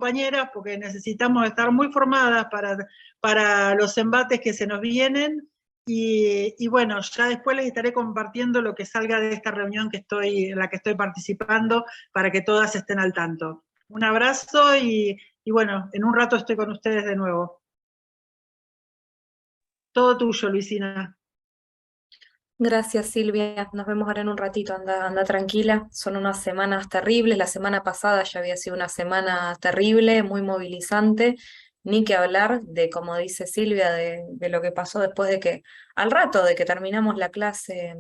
compañeras, porque necesitamos estar muy formadas para los embates que se nos vienen. Y bueno, ya después les estaré compartiendo lo que salga de esta reunión en la que estoy participando, para que todas estén al tanto. Un abrazo y bueno, en un rato estoy con ustedes de nuevo. Todo tuyo, Luisina. Gracias, Silvia. Nos vemos ahora en un ratito. Anda tranquila. Son unas semanas terribles. La semana pasada ya había sido una semana terrible, muy movilizante. Ni que hablar de, como dice Silvia, de lo que pasó después de que, al rato de que terminamos la clase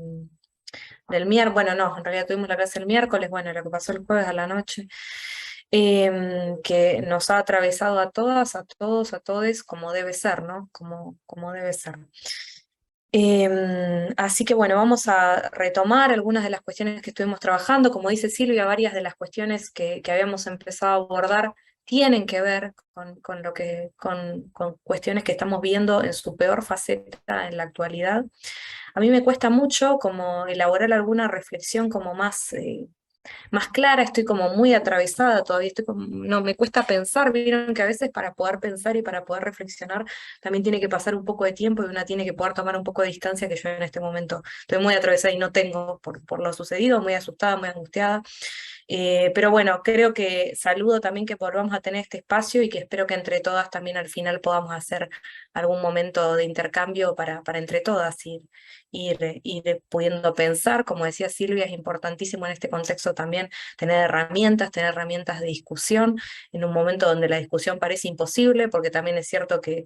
del miércoles. Bueno, no, en realidad tuvimos la clase el miércoles. Bueno, lo que pasó el jueves a la noche. Que nos ha atravesado a todas, a todos, a todes, como debe ser, ¿no? Como debe ser. Así que bueno, vamos a retomar algunas de las cuestiones que estuvimos trabajando. Como dice Silvia, varias de las cuestiones que habíamos empezado a abordar tienen que ver con cuestiones que estamos viendo en su peor faceta en la actualidad. A mí me cuesta mucho como elaborar alguna reflexión como más clara, estoy como muy atravesada todavía, no, me cuesta pensar, vieron que a veces para poder pensar y para poder reflexionar también tiene que pasar un poco de tiempo y una tiene que poder tomar un poco de distancia, que yo en este momento estoy muy atravesada y no tengo por lo sucedido, muy asustada, muy angustiada. Pero bueno, creo que saludo también que volvamos a tener este espacio y que espero que entre todas también al final podamos hacer algún momento de intercambio para entre todas ir pudiendo pensar. Como decía Silvia, es importantísimo en este contexto también tener herramientas de discusión en un momento donde la discusión parece imposible, porque también es cierto que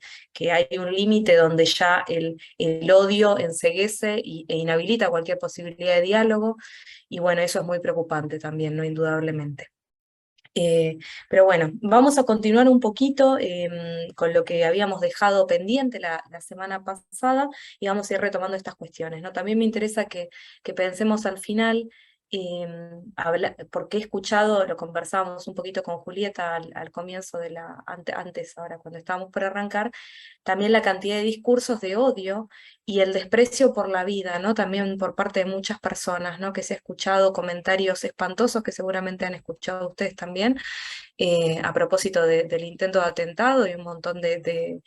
hay un límite donde ya el odio enceguece e inhabilita cualquier posibilidad de diálogo, y bueno, eso es muy preocupante también, ¿no? Indudablemente. Pero bueno, vamos a continuar un poquito con lo que habíamos dejado pendiente la semana pasada y vamos a ir retomando estas cuestiones, ¿no? También me interesa que pensemos al final, porque he escuchado, lo conversábamos un poquito con Julieta al comienzo antes, ahora cuando estábamos por arrancar, también la cantidad de discursos de odio y el desprecio por la vida, ¿no? También por parte de muchas personas, ¿no? Que se ha escuchado comentarios espantosos que seguramente han escuchado ustedes también, a propósito del intento de atentado y un montón de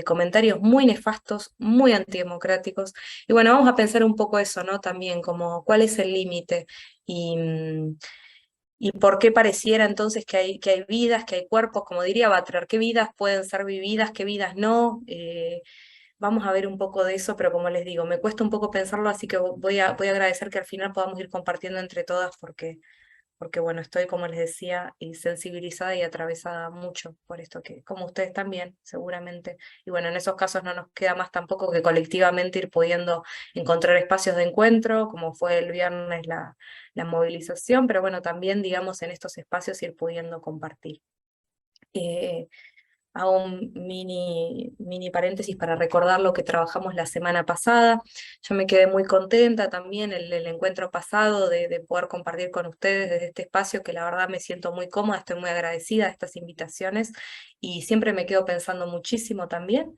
comentarios muy nefastos, muy antidemocráticos. Y bueno, vamos a pensar un poco eso, ¿no? También, como cuál es el límite y... ¿Y por qué pareciera entonces que hay vidas, que hay cuerpos, como diría Butler, qué vidas pueden ser vividas, qué vidas no? Vamos a ver un poco de eso, pero como les digo, me cuesta un poco pensarlo, así que voy a agradecer que al final podamos ir compartiendo entre todas, porque bueno, estoy, como les decía, y sensibilizada y atravesada mucho por esto, que como ustedes también, seguramente. Y bueno, en esos casos no nos queda más tampoco que colectivamente ir pudiendo encontrar espacios de encuentro, como fue el viernes la movilización, pero bueno, también, digamos, en estos espacios ir pudiendo compartir. Hago un mini paréntesis para recordar lo que trabajamos la semana pasada. Yo me quedé muy contenta también el encuentro pasado de poder compartir con ustedes desde este espacio, que la verdad me siento muy cómoda, estoy muy agradecida de estas invitaciones y siempre me quedo pensando muchísimo también.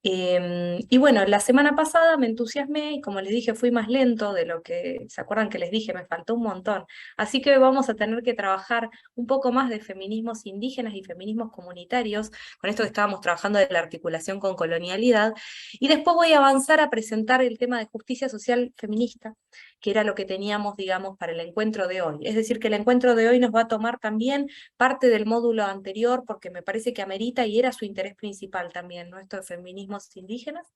Y bueno, la semana pasada me entusiasmé y como les dije fui más lento de lo que, ¿se acuerdan que les dije? Me faltó un montón. Así que hoy vamos a tener que trabajar un poco más de feminismos indígenas y feminismos comunitarios, con esto que estábamos trabajando de la articulación con colonialidad, y después voy a avanzar a presentar el tema de justicia social feminista, que era lo que teníamos, digamos, para el encuentro de hoy. Es decir, que el encuentro de hoy nos va a tomar también parte del módulo anterior, porque me parece que amerita y era su interés principal también, ¿no? Esto de feminismos indígenas.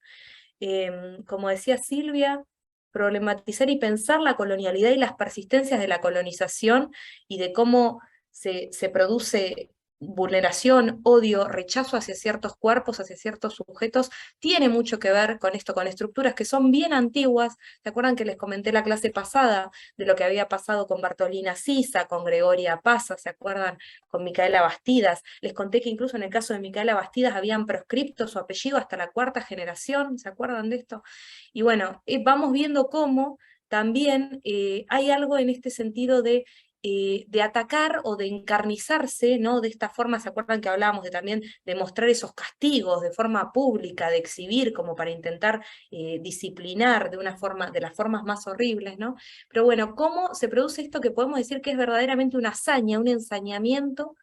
Como decía Silvia, problematizar y pensar la colonialidad y las persistencias de la colonización y de cómo se produce vulneración, odio, rechazo hacia ciertos cuerpos, hacia ciertos sujetos, tiene mucho que ver con esto, con estructuras que son bien antiguas. ¿Se acuerdan que les comenté la clase pasada de lo que había pasado con Bartolina Sisa, con Gregoria Pasa? ¿Se acuerdan? Con Micaela Bastidas. Les conté que incluso en el caso de Micaela Bastidas habían proscripto su apellido hasta la cuarta generación. ¿Se acuerdan de esto? Y bueno, vamos viendo cómo también hay algo en este sentido de atacar o de encarnizarse, ¿no? De esta forma, ¿se acuerdan que hablábamos de también de mostrar esos castigos de forma pública, de exhibir como para intentar disciplinar de una forma, de las formas más horribles, ¿no? Pero bueno, ¿cómo se produce esto que podemos decir que es verdaderamente una hazaña, un ensañamiento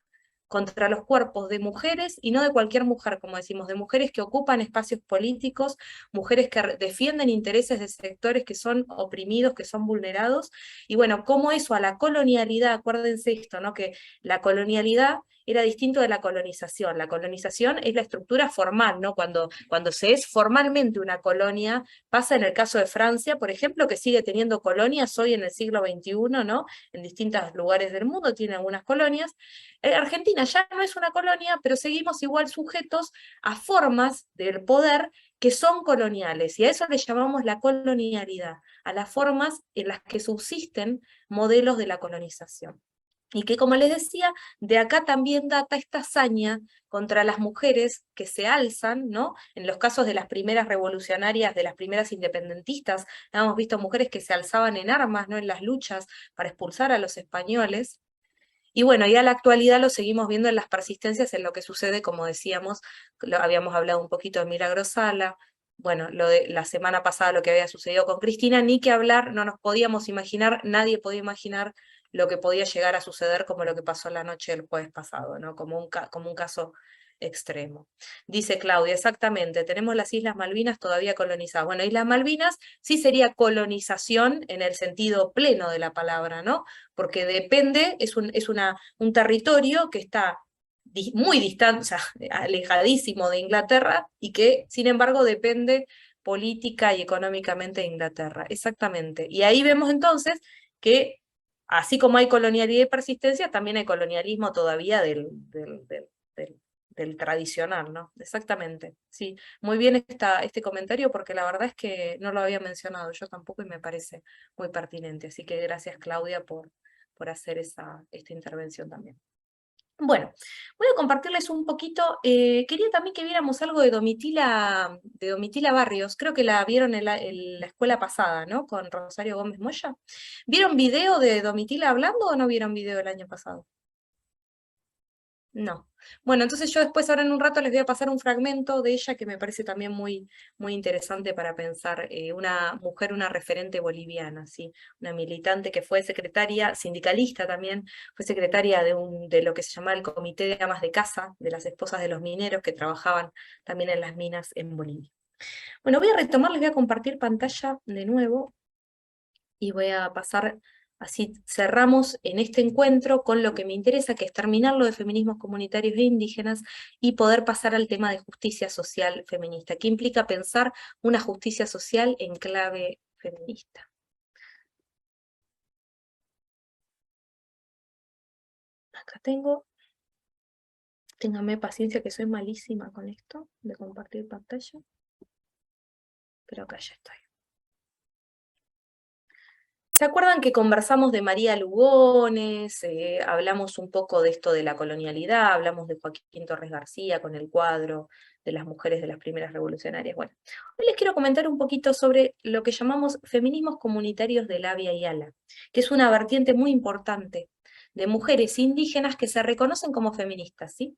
contra los cuerpos de mujeres, y no de cualquier mujer, como decimos, de mujeres que ocupan espacios políticos, mujeres que defienden intereses de sectores que son oprimidos, que son vulnerados, y bueno, cómo eso a la colonialidad, acuérdense esto, ¿no? Que la colonialidad era distinto de la colonización. La colonización es la estructura formal, ¿no? Cuando se es formalmente una colonia, pasa en el caso de Francia, por ejemplo, que sigue teniendo colonias hoy en el siglo XXI, ¿no? En distintos lugares del mundo tiene algunas colonias. Argentina ya no es una colonia, pero seguimos igual sujetos a formas del poder que son coloniales, y a eso le llamamos la colonialidad, a las formas en las que subsisten modelos de la colonización. Y que, como les decía, de acá también data esta hazaña contra las mujeres que se alzan, ¿no? En los casos de las primeras revolucionarias, de las primeras independentistas, hemos visto mujeres que se alzaban en armas, ¿no? En las luchas para expulsar a los españoles. Y bueno, ya a la actualidad lo seguimos viendo en las persistencias, en lo que sucede, como decíamos, habíamos hablado un poquito de Milagros Sala, bueno, lo de la semana pasada lo que había sucedido con Cristina, ni que hablar, no nos podíamos imaginar, nadie podía imaginar lo que podía llegar a suceder como lo que pasó la noche del jueves pasado, ¿no? Como un caso extremo. Dice Claudia, exactamente, tenemos las Islas Malvinas todavía colonizadas. Bueno, Islas Malvinas sí sería colonización en el sentido pleno de la palabra, ¿no? Porque depende, es un territorio que está muy distante, o sea, alejadísimo de Inglaterra, y que, sin embargo, depende política y económicamente de Inglaterra. Exactamente. Y ahí vemos entonces que, así como hay colonialidad y persistencia, también hay colonialismo todavía del tradicional, ¿no? Exactamente. Sí, muy bien este comentario, porque la verdad es que no lo había mencionado yo tampoco y me parece muy pertinente. Así que gracias, Claudia, por hacer esta intervención también. Bueno, voy a compartirles un poquito. Quería también que viéramos algo de Domitila Barrios. Creo que la vieron en la escuela pasada, ¿no? Con Rosario Gómez Moya. ¿Vieron video de Domitila hablando o no vieron video el año pasado? No. Bueno, entonces yo después, ahora en un rato, les voy a pasar un fragmento de ella que me parece también muy, muy interesante para pensar. Una mujer, una referente boliviana, ¿sí? Una militante que fue secretaria, sindicalista también, fue secretaria de lo que se llamaba el Comité de Amas de Casa, de las esposas de los mineros que trabajaban también en las minas en Bolivia. Bueno, voy a retomar, les voy a compartir pantalla de nuevo y voy a pasar. Así cerramos en este encuentro con lo que me interesa, que es terminar lo de feminismos comunitarios e indígenas y poder pasar al tema de justicia social feminista, que implica pensar una justicia social en clave feminista. Acá ténganme paciencia que soy malísima con esto de compartir pantalla, pero acá ya estoy. ¿Se acuerdan que conversamos de María Lugones? Hablamos un poco de esto de la colonialidad, hablamos de Joaquín Torres García con el cuadro de las mujeres de las primeras revolucionarias. Bueno, hoy les quiero comentar un poquito sobre lo que llamamos feminismos comunitarios de Labia y Ala, que es una vertiente muy importante de mujeres indígenas que se reconocen como feministas, ¿sí?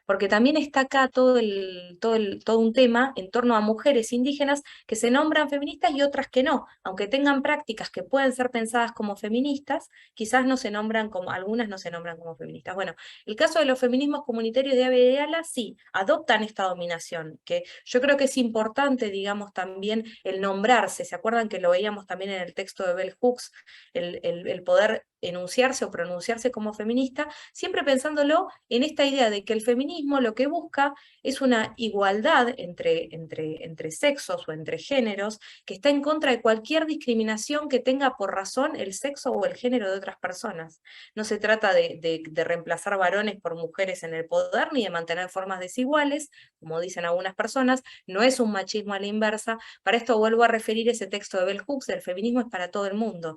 Porque también está acá todo un tema en torno a mujeres indígenas que se nombran feministas y otras que no, aunque tengan prácticas que pueden ser pensadas como feministas, quizás algunas no se nombran como feministas. Bueno, el caso de los feminismos comunitarios de Abya Yala, sí, adoptan esta dominación, que yo creo que es importante, digamos, también el nombrarse. ¿Se acuerdan que lo veíamos también en el texto de Bell Hooks, el poder enunciarse o pronunciarse como feminista, siempre pensándolo en esta idea de que el feminismo lo que busca es una igualdad entre sexos o entre géneros, que está en contra de cualquier discriminación que tenga por razón el sexo o el género de otras personas. No se trata de reemplazar varones por mujeres en el poder, ni de mantener formas desiguales, como dicen algunas personas, no es un machismo a la inversa. Para esto vuelvo a referir ese texto de Bell Hooks, el feminismo es para todo el mundo.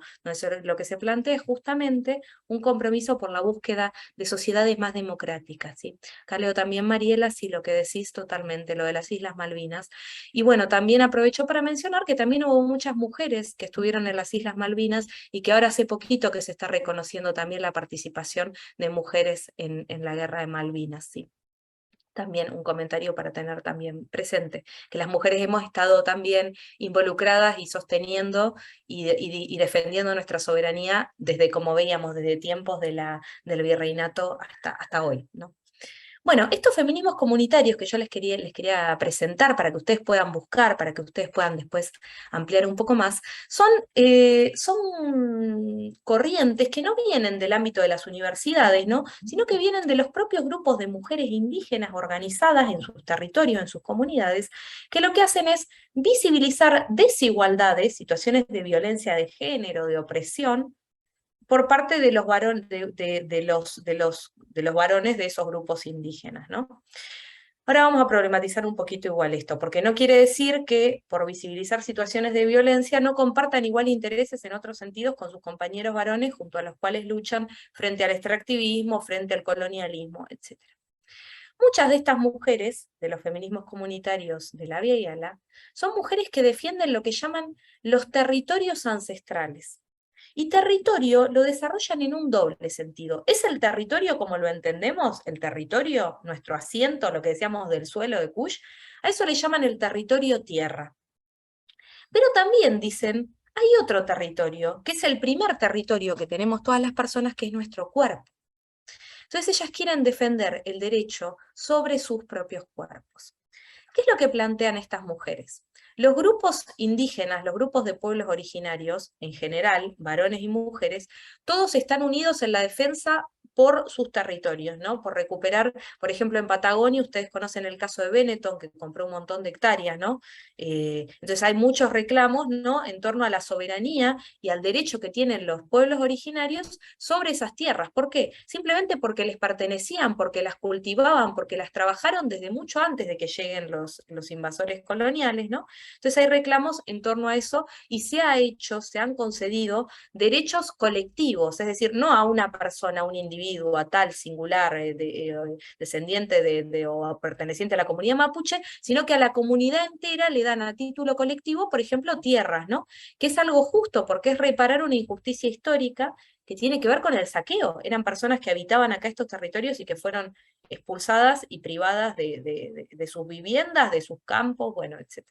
Lo que se plantea es justamente un compromiso por la búsqueda de sociedades más democráticas, ¿sí? Acá leo también, Mariela, sí, lo que decís totalmente, lo de las Islas Malvinas. Y bueno, también aprovecho para mencionar que también hubo muchas mujeres que estuvieron en las Islas Malvinas y que ahora hace poquito que se está reconociendo también la participación de mujeres en la Guerra de Malvinas, ¿sí? También un comentario para tener también presente, que las mujeres hemos estado también involucradas y sosteniendo y defendiendo nuestra soberanía desde, como veíamos, desde tiempos del virreinato hasta hoy, ¿no? Bueno, estos feminismos comunitarios que yo les quería presentar para que ustedes puedan buscar, para que ustedes puedan después ampliar un poco más, son corrientes que no vienen del ámbito de las universidades, ¿no? Sino que vienen de los propios grupos de mujeres indígenas organizadas en sus territorios, en sus comunidades, que lo que hacen es visibilizar desigualdades, situaciones de violencia de género, de opresión, por parte de los varones de los varones de esos grupos indígenas, ¿no? Ahora vamos a problematizar un poquito igual esto, porque no quiere decir que por visibilizar situaciones de violencia no compartan igual intereses en otros sentidos con sus compañeros varones junto a los cuales luchan frente al extractivismo, frente al colonialismo, etc. Muchas de estas mujeres, de los feminismos comunitarios de la Via Yala, son mujeres que defienden lo que llaman los territorios ancestrales. Y territorio lo desarrollan en un doble sentido. ¿Es el territorio como lo entendemos? El territorio, nuestro asiento, lo que decíamos del suelo de Kush, a eso le llaman el territorio tierra. Pero también dicen, hay otro territorio, que es el primer territorio que tenemos todas las personas, que es nuestro cuerpo. Entonces ellas quieren defender el derecho sobre sus propios cuerpos. ¿Qué es lo que plantean estas mujeres? Los grupos indígenas, los grupos de pueblos originarios, en general, varones y mujeres, todos están unidos en la defensa por sus territorios, ¿no? Por recuperar, por ejemplo, en Patagonia, ustedes conocen el caso de Benetton, que compró un montón de hectáreas, ¿no? Entonces hay muchos reclamos, ¿no? En torno a la soberanía y al derecho que tienen los pueblos originarios sobre esas tierras. ¿Por qué? Simplemente porque les pertenecían, porque las cultivaban, porque las trabajaron desde mucho antes de que lleguen los invasores coloniales, ¿no? Entonces hay reclamos en torno a eso y se han concedido derechos colectivos, es decir, no a una persona, a un individuo, a tal singular, descendiente o perteneciente a la comunidad mapuche, sino que a la comunidad entera le dan a título colectivo, por ejemplo, tierras, ¿no? Que es algo justo porque es reparar una injusticia histórica que tiene que ver con el saqueo. Eran personas que habitaban acá estos territorios y que fueron expulsadas y privadas de sus viviendas, de sus campos, bueno, etc.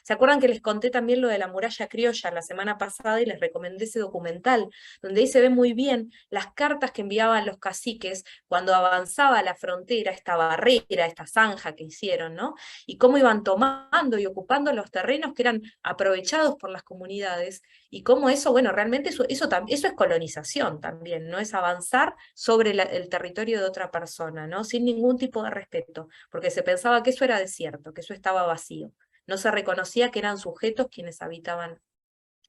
¿Se acuerdan que les conté también lo de la muralla criolla la semana pasada y les recomendé ese documental, donde ahí se ve muy bien las cartas que enviaban los caciques cuando avanzaba la frontera, esta barrera, esta zanja que hicieron, ¿no? Y cómo iban tomando y ocupando los terrenos que eran aprovechados por las comunidades, y cómo eso, bueno, realmente eso es colonización también, ¿no? Es avanzar sobre el territorio de otra persona, ¿no? Sin ningún tipo de respeto, porque se pensaba que eso era desierto, que eso estaba vacío. No se reconocía que eran sujetos quienes habitaban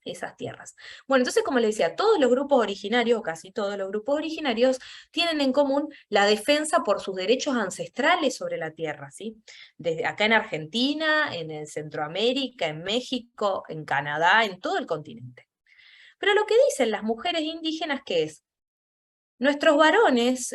esas tierras. Bueno, entonces, como les decía, todos los grupos originarios, o casi todos los grupos originarios, tienen en común la defensa por sus derechos ancestrales sobre la tierra, ¿sí? Desde acá en Argentina, en Centroamérica, en México, en Canadá, en todo el continente. Pero lo que dicen las mujeres indígenas, ¿qué es? Nuestros varones,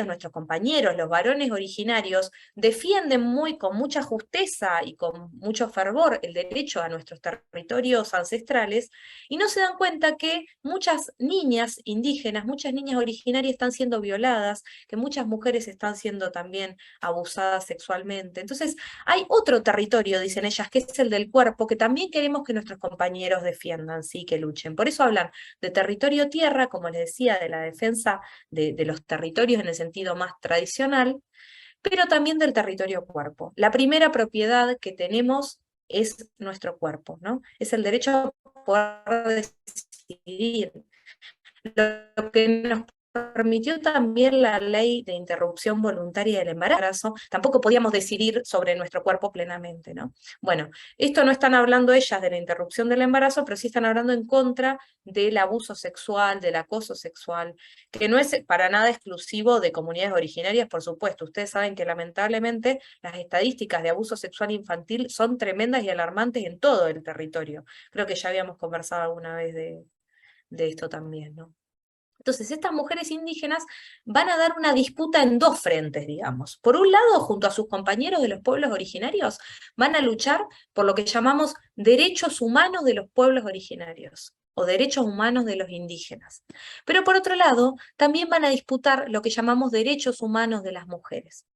nuestros compañeros, los varones originarios, defienden con mucha justeza y con mucho fervor el derecho a nuestros territorios ancestrales, y no se dan cuenta que muchas niñas indígenas, muchas niñas originarias están siendo violadas, que muchas mujeres están siendo también abusadas sexualmente. Entonces, hay otro territorio, dicen ellas, que es el del cuerpo, que también queremos que nuestros compañeros defiendan, sí, que luchen. Por eso hablan de territorio tierra, como les decía, de la defensa de los territorios en el sentido más tradicional, pero también del territorio cuerpo. La primera propiedad que tenemos es nuestro cuerpo, ¿no? Es el derecho a poder decidir. Lo que nos permitió también la ley de interrupción voluntaria del embarazo, tampoco podíamos decidir sobre nuestro cuerpo plenamente, ¿no? Bueno, esto no están hablando ellas de la interrupción del embarazo, pero sí están hablando en contra del abuso sexual, del acoso sexual, que no es para nada exclusivo de comunidades originarias, por supuesto. Ustedes saben que lamentablemente las estadísticas de abuso sexual infantil son tremendas y alarmantes en todo el territorio. Creo que ya habíamos conversado alguna vez de esto también, ¿no? Entonces, estas mujeres indígenas van a dar una disputa en dos frentes, digamos. Por un lado, junto a sus compañeros de los pueblos originarios, van a luchar por lo que llamamos derechos humanos de los pueblos originarios, o derechos humanos de los indígenas. Pero por otro lado, también van a disputar lo que llamamos derechos humanos de las mujeres.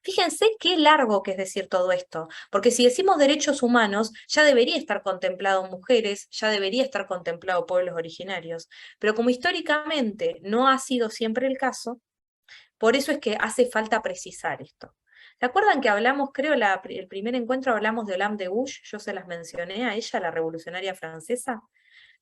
Fíjense qué largo que es decir todo esto, porque si decimos derechos humanos, ya debería estar contemplado mujeres, ya debería estar contemplado pueblos originarios, pero como históricamente no ha sido siempre el caso, por eso es que hace falta precisar esto. ¿Se acuerdan que hablamos, creo, el primer encuentro hablamos de Olympe de Gouges? Yo se las mencioné a ella, la revolucionaria francesa.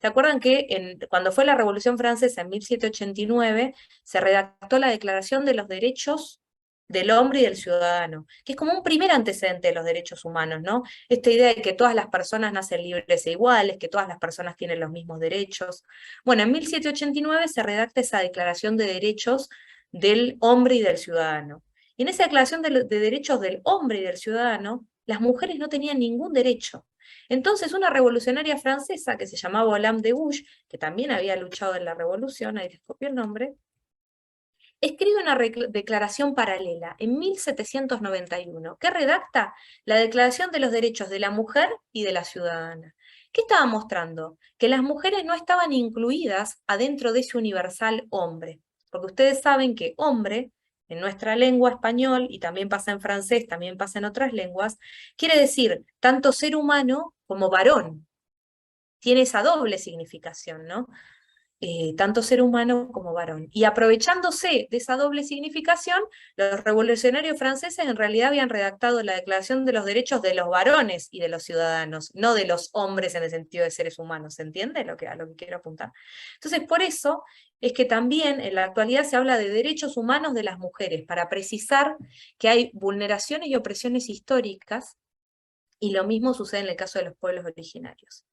¿Se acuerdan que cuando fue la Revolución Francesa en 1789 se redactó la Declaración de los Derechos del Hombre y del Ciudadano, que es como un primer antecedente de los derechos humanos, ¿no? Esta idea de que todas las personas nacen libres e iguales, que todas las personas tienen los mismos derechos. Bueno, en 1789 se redacta esa Declaración de Derechos del Hombre y del Ciudadano. Y en esa Declaración de Derechos del Hombre y del Ciudadano, las mujeres no tenían ningún derecho. Entonces una revolucionaria francesa que se llamaba Olympe de Gouges, que también había luchado en la revolución, ahí les copié el nombre, escribe una declaración paralela en 1791 que redacta la Declaración de los Derechos de la Mujer y de la Ciudadana. ¿Qué estaba mostrando? Que las mujeres no estaban incluidas adentro de ese universal hombre, porque ustedes saben que hombre, en nuestra lengua español, y también pasa en francés, también pasa en otras lenguas, quiere decir tanto ser humano como varón. Tiene esa doble significación, ¿no? Tanto ser humano como varón. Y aprovechándose de esa doble significación, los revolucionarios franceses en realidad habían redactado la Declaración de los Derechos de los varones y de los ciudadanos, no de los hombres en el sentido de seres humanos, ¿se entiende a lo que quiero apuntar? Entonces, por eso es que también en la actualidad se habla de derechos humanos de las mujeres, para precisar que hay vulneraciones y opresiones históricas, y lo mismo sucede en el caso de los pueblos originarios.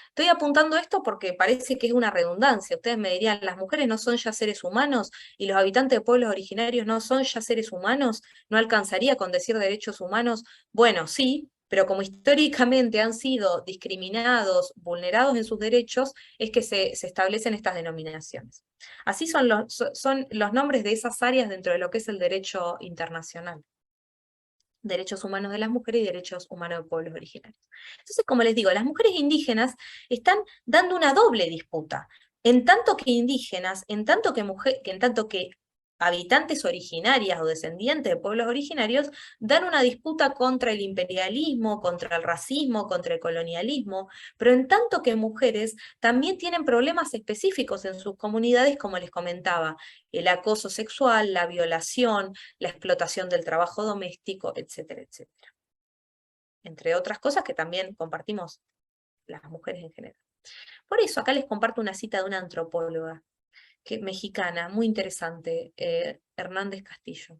Estoy apuntando esto porque parece que es una redundancia. Ustedes me dirían, ¿las mujeres no son ya seres humanos y los habitantes de pueblos originarios no son ya seres humanos? ¿No alcanzaría con decir derechos humanos? Bueno, sí, pero como históricamente han sido discriminados, vulnerados en sus derechos, es que se establecen estas denominaciones. Así son los nombres de esas áreas dentro de lo que es el derecho internacional. Derechos humanos de las mujeres y derechos humanos de pueblos originarios. Entonces, como les digo, las mujeres indígenas están dando una doble disputa. En tanto que indígenas, en tanto que habitantes originarias o descendientes de pueblos originarios, dan una disputa contra el imperialismo, contra el racismo, contra el colonialismo, pero en tanto que mujeres también tienen problemas específicos en sus comunidades, como les comentaba, el acoso sexual, la violación, la explotación del trabajo doméstico, etcétera, etcétera. Entre otras cosas que también compartimos las mujeres en general. Por eso acá les comparto una cita de una antropóloga mexicana, muy interesante, Hernández Castillo.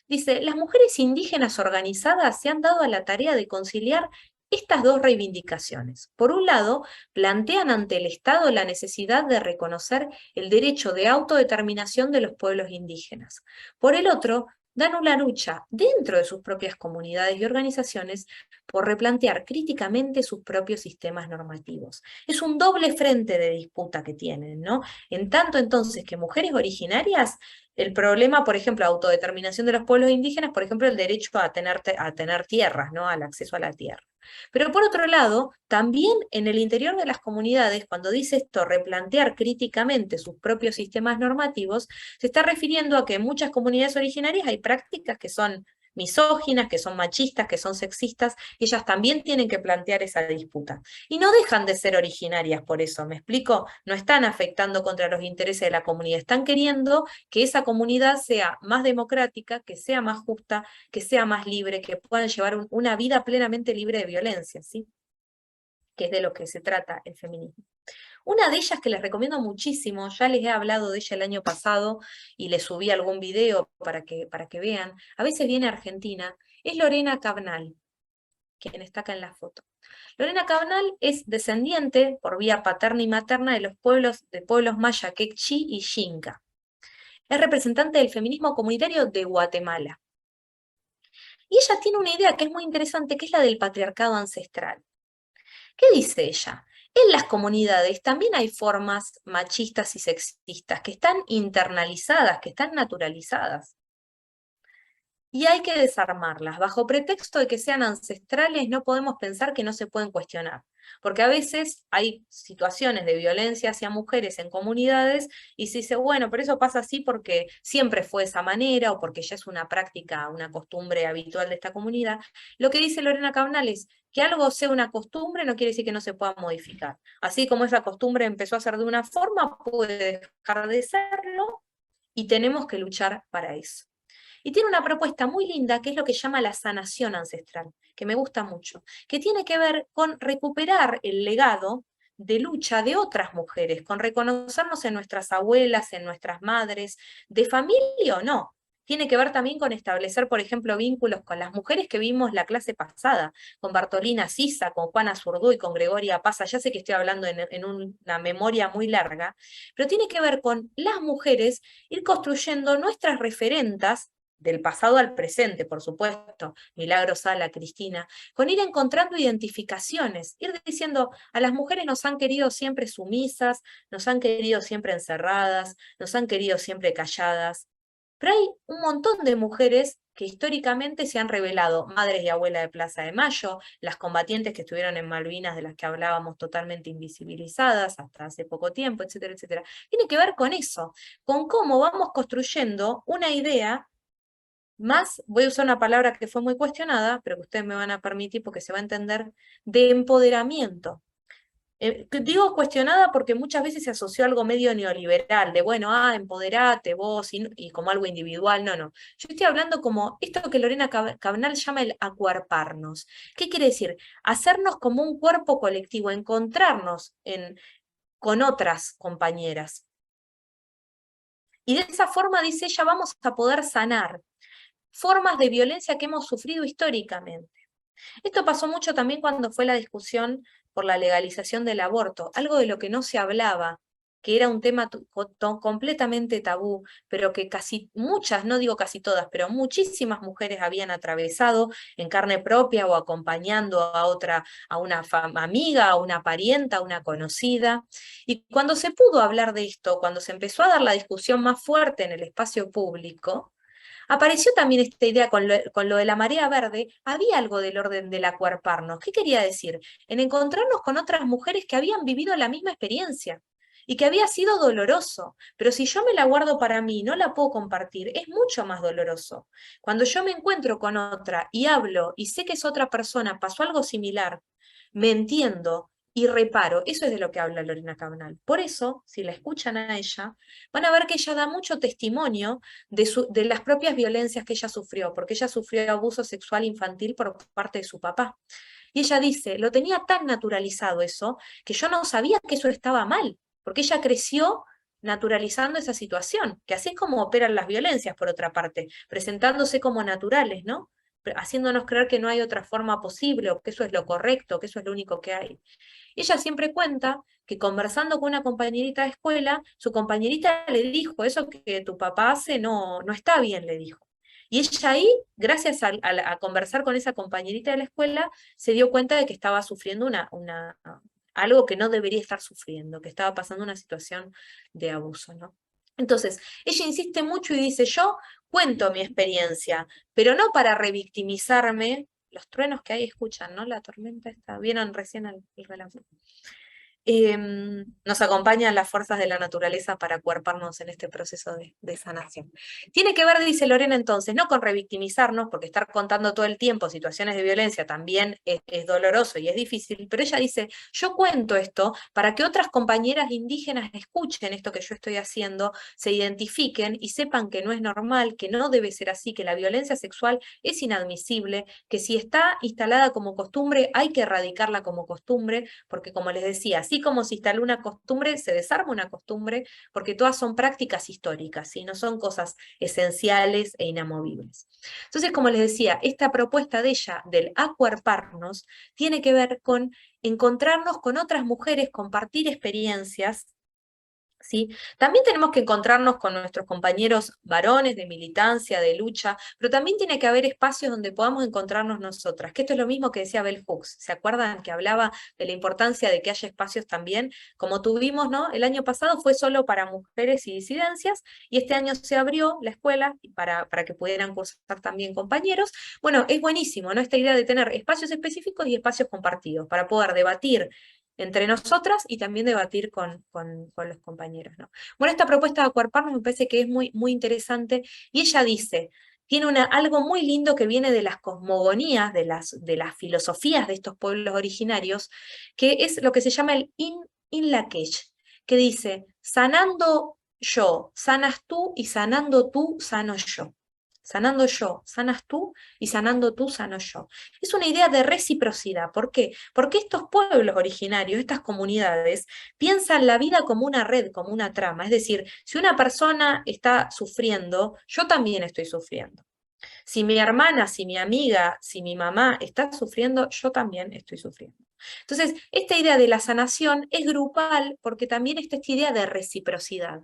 Dice, las mujeres indígenas organizadas se han dado a la tarea de conciliar estas dos reivindicaciones. Por un lado, plantean ante el Estado la necesidad de reconocer el derecho de autodeterminación de los pueblos indígenas. Por el otro, dan una lucha dentro de sus propias comunidades y organizaciones por replantear críticamente sus propios sistemas normativos. Es un doble frente de disputa que tienen, ¿no? En tanto entonces que mujeres originarias, el problema, por ejemplo, autodeterminación de los pueblos indígenas, por ejemplo, el derecho a tener tierras, ¿no? Al acceso a la tierra. Pero por otro lado, también en el interior de las comunidades, cuando dice esto, replantear críticamente sus propios sistemas normativos, se está refiriendo a que en muchas comunidades originarias hay prácticas que son misóginas, que son machistas, que son sexistas, y ellas también tienen que plantear esa disputa. Y no dejan de ser originarias por eso, ¿me explico? No están afectando contra los intereses de la comunidad, están queriendo que esa comunidad sea más democrática, que sea más justa, que sea más libre, que puedan llevar una vida plenamente libre de violencia, ¿sí? Que es de lo que se trata el feminismo. Una de ellas que les recomiendo muchísimo, ya les he hablado de ella el año pasado y les subí algún video para que vean, a veces viene a Argentina, es Lorena Cabnal, quien está acá en la foto. Lorena Cabnal es descendiente por vía paterna y materna de los pueblos maya, quechí y xinca. Es representante del feminismo comunitario de Guatemala. Y ella tiene una idea que es muy interesante, que es la del patriarcado ancestral. ¿Qué dice ella? En las comunidades también hay formas machistas y sexistas que están internalizadas, que están naturalizadas. Y hay que desarmarlas. Bajo pretexto de que sean ancestrales, no podemos pensar que no se pueden cuestionar. Porque a veces hay situaciones de violencia hacia mujeres en comunidades y se dice, bueno, pero eso pasa así porque siempre fue de esa manera o porque ya es una práctica, una costumbre habitual de esta comunidad. Lo que dice Lorena Cabnal es que algo sea una costumbre no quiere decir que no se pueda modificar. Así como esa costumbre empezó a ser de una forma, puede dejar de serlo y tenemos que luchar para eso. Y tiene una propuesta muy linda que es lo que llama la sanación ancestral, que me gusta mucho, que tiene que ver con recuperar el legado de lucha de otras mujeres, con reconocernos en nuestras abuelas, en nuestras madres, de familia o no. Tiene que ver también con establecer, por ejemplo, vínculos con las mujeres que vimos la clase pasada, con Bartolina Sisa, con Juana Zurduy, con Gregoria Pasa. Ya sé que estoy hablando en una memoria muy larga, pero tiene que ver con las mujeres ir construyendo nuestras referentas del pasado al presente, por supuesto, Milagros, Sala, Cristina, con ir encontrando identificaciones, ir diciendo, a las mujeres nos han querido siempre sumisas, nos han querido siempre encerradas, nos han querido siempre calladas, pero hay un montón de mujeres que históricamente se han revelado madres y abuelas de Plaza de Mayo, las combatientes que estuvieron en Malvinas de las que hablábamos totalmente invisibilizadas hasta hace poco tiempo, etcétera, etcétera. Tiene que ver con eso, con cómo vamos construyendo una idea más, voy a usar una palabra que fue muy cuestionada, pero que ustedes me van a permitir porque se va a entender, de empoderamiento. Digo cuestionada porque muchas veces se asoció a algo medio neoliberal, de bueno, empoderate vos, y como algo individual, no, no. Yo estoy hablando como esto que Lorena Cabnal llama el acuerparnos. ¿Qué quiere decir? Hacernos como un cuerpo colectivo, encontrarnos con otras compañeras. Y de esa forma, dice ella, vamos a poder sanar formas de violencia que hemos sufrido históricamente. Esto pasó mucho también cuando fue la discusión por la legalización del aborto, algo de lo que no se hablaba, que era un tema completamente tabú, pero que casi muchas, no digo casi todas, pero muchísimas mujeres habían atravesado en carne propia o acompañando a otra, a una amiga, a una parienta, a una conocida. Y cuando se pudo hablar de esto, cuando se empezó a dar la discusión más fuerte en el espacio público, apareció también esta idea con lo de la marea verde, había algo del orden del acuerparnos. ¿Qué quería decir? En encontrarnos con otras mujeres que habían vivido la misma experiencia y que había sido doloroso, pero si yo me la guardo para mí, no la puedo compartir, es mucho más doloroso. Cuando yo me encuentro con otra y hablo y sé que es otra persona, pasó algo similar, me entiendo y reparo, eso es de lo que habla Lorena Cabnal. Por eso, si la escuchan a ella, van a ver que ella da mucho testimonio de las propias violencias que ella sufrió, porque ella sufrió abuso sexual infantil por parte de su papá. Y ella dice, lo tenía tan naturalizado eso, que yo no sabía que eso estaba mal, porque ella creció naturalizando esa situación, que así es como operan las violencias, por otra parte, presentándose como naturales, ¿no? Haciéndonos creer que no hay otra forma posible, o que eso es lo correcto, que eso es lo único que hay. Ella siempre cuenta que conversando con una compañerita de escuela, su compañerita le dijo, eso que tu papá hace no está bien, le dijo. Y ella ahí, gracias a conversar con esa compañerita de la escuela, se dio cuenta de que estaba sufriendo algo que no debería estar sufriendo, que estaba pasando una situación de abuso, ¿no? Entonces, ella insiste mucho y dice, yo cuento mi experiencia, pero no para revictimizarme. Los truenos que hay escuchan, ¿no? La tormenta está. ¿Vieron recién el relámpago? Nos acompañan las fuerzas de la naturaleza para acuerparnos en este proceso de sanación. Tiene que ver, dice Lorena entonces, no con revictimizarnos, porque estar contando todo el tiempo situaciones de violencia también es doloroso y es difícil, pero ella dice, yo cuento esto para que otras compañeras indígenas escuchen esto que yo estoy haciendo, se identifiquen y sepan que no es normal, que no debe ser así, que la violencia sexual es inadmisible, que si está instalada como costumbre hay que erradicarla como costumbre, porque como les decía, así como se instaló una costumbre, se desarma una costumbre, porque todas son prácticas históricas, y no son cosas esenciales e inamovibles. Entonces, como les decía, esta propuesta de ella, del acuerparnos, tiene que ver con encontrarnos con otras mujeres, compartir experiencias, ¿sí? También tenemos que encontrarnos con nuestros compañeros varones de militancia, de lucha, pero también tiene que haber espacios donde podamos encontrarnos nosotras, que esto es lo mismo que decía Bell Hooks, ¿se acuerdan que hablaba de la importancia de que haya espacios también, como tuvimos, ¿no? El año pasado fue solo para mujeres y disidencias, y este año se abrió la escuela para que pudieran cursar también compañeros. Bueno, es buenísimo, ¿no? Esta idea de tener espacios específicos y espacios compartidos, para poder debatir entre nosotras y también debatir con los compañeros, ¿no? Bueno, esta propuesta de acuerparnos me parece que es muy, muy interesante, y ella dice, tiene algo muy lindo que viene de las cosmogonías, de las filosofías de estos pueblos originarios, que es lo que se llama el In Lak'ech, que dice, sanando yo, sanas tú, y sanando tú, sano yo. Sanando yo, sanas tú, y sanando tú, sano yo. Es una idea de reciprocidad. ¿Por qué? Porque estos pueblos originarios, estas comunidades, piensan la vida como una red, como una trama. Es decir, si una persona está sufriendo, yo también estoy sufriendo. Si mi hermana, si mi amiga, si mi mamá está sufriendo, yo también estoy sufriendo. Entonces, esta idea de la sanación es grupal porque también está esta idea de reciprocidad,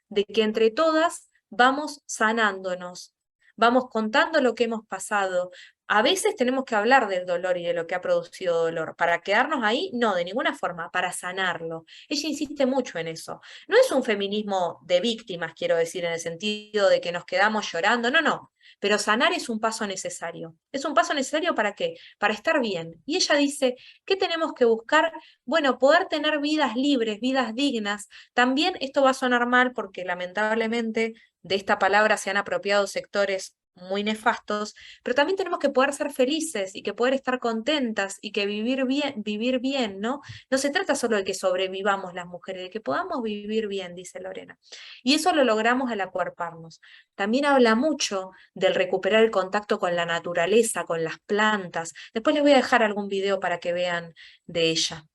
de que entre todas vamos sanándonos, vamos contando lo que hemos pasado. A veces tenemos que hablar del dolor y de lo que ha producido dolor. ¿Para quedarnos ahí? No, de ninguna forma, para sanarlo. Ella insiste mucho en eso. No es un feminismo de víctimas, quiero decir, en el sentido de que nos quedamos llorando, no, no. Pero sanar es un paso necesario. ¿Es un paso necesario para qué? Para estar bien. Y ella dice, ¿qué tenemos que buscar? Bueno, poder tener vidas libres, vidas dignas. También esto va a sonar mal porque lamentablemente de esta palabra se han apropiado sectores muy nefastos, pero también tenemos que poder ser felices y que poder estar contentas y que vivir bien, ¿no? No se trata solo de que sobrevivamos las mujeres, de que podamos vivir bien, dice Lorena. Y eso lo logramos al acuerparnos. También habla mucho del recuperar el contacto con la naturaleza, con las plantas. Después les voy a dejar algún video para que vean de ella,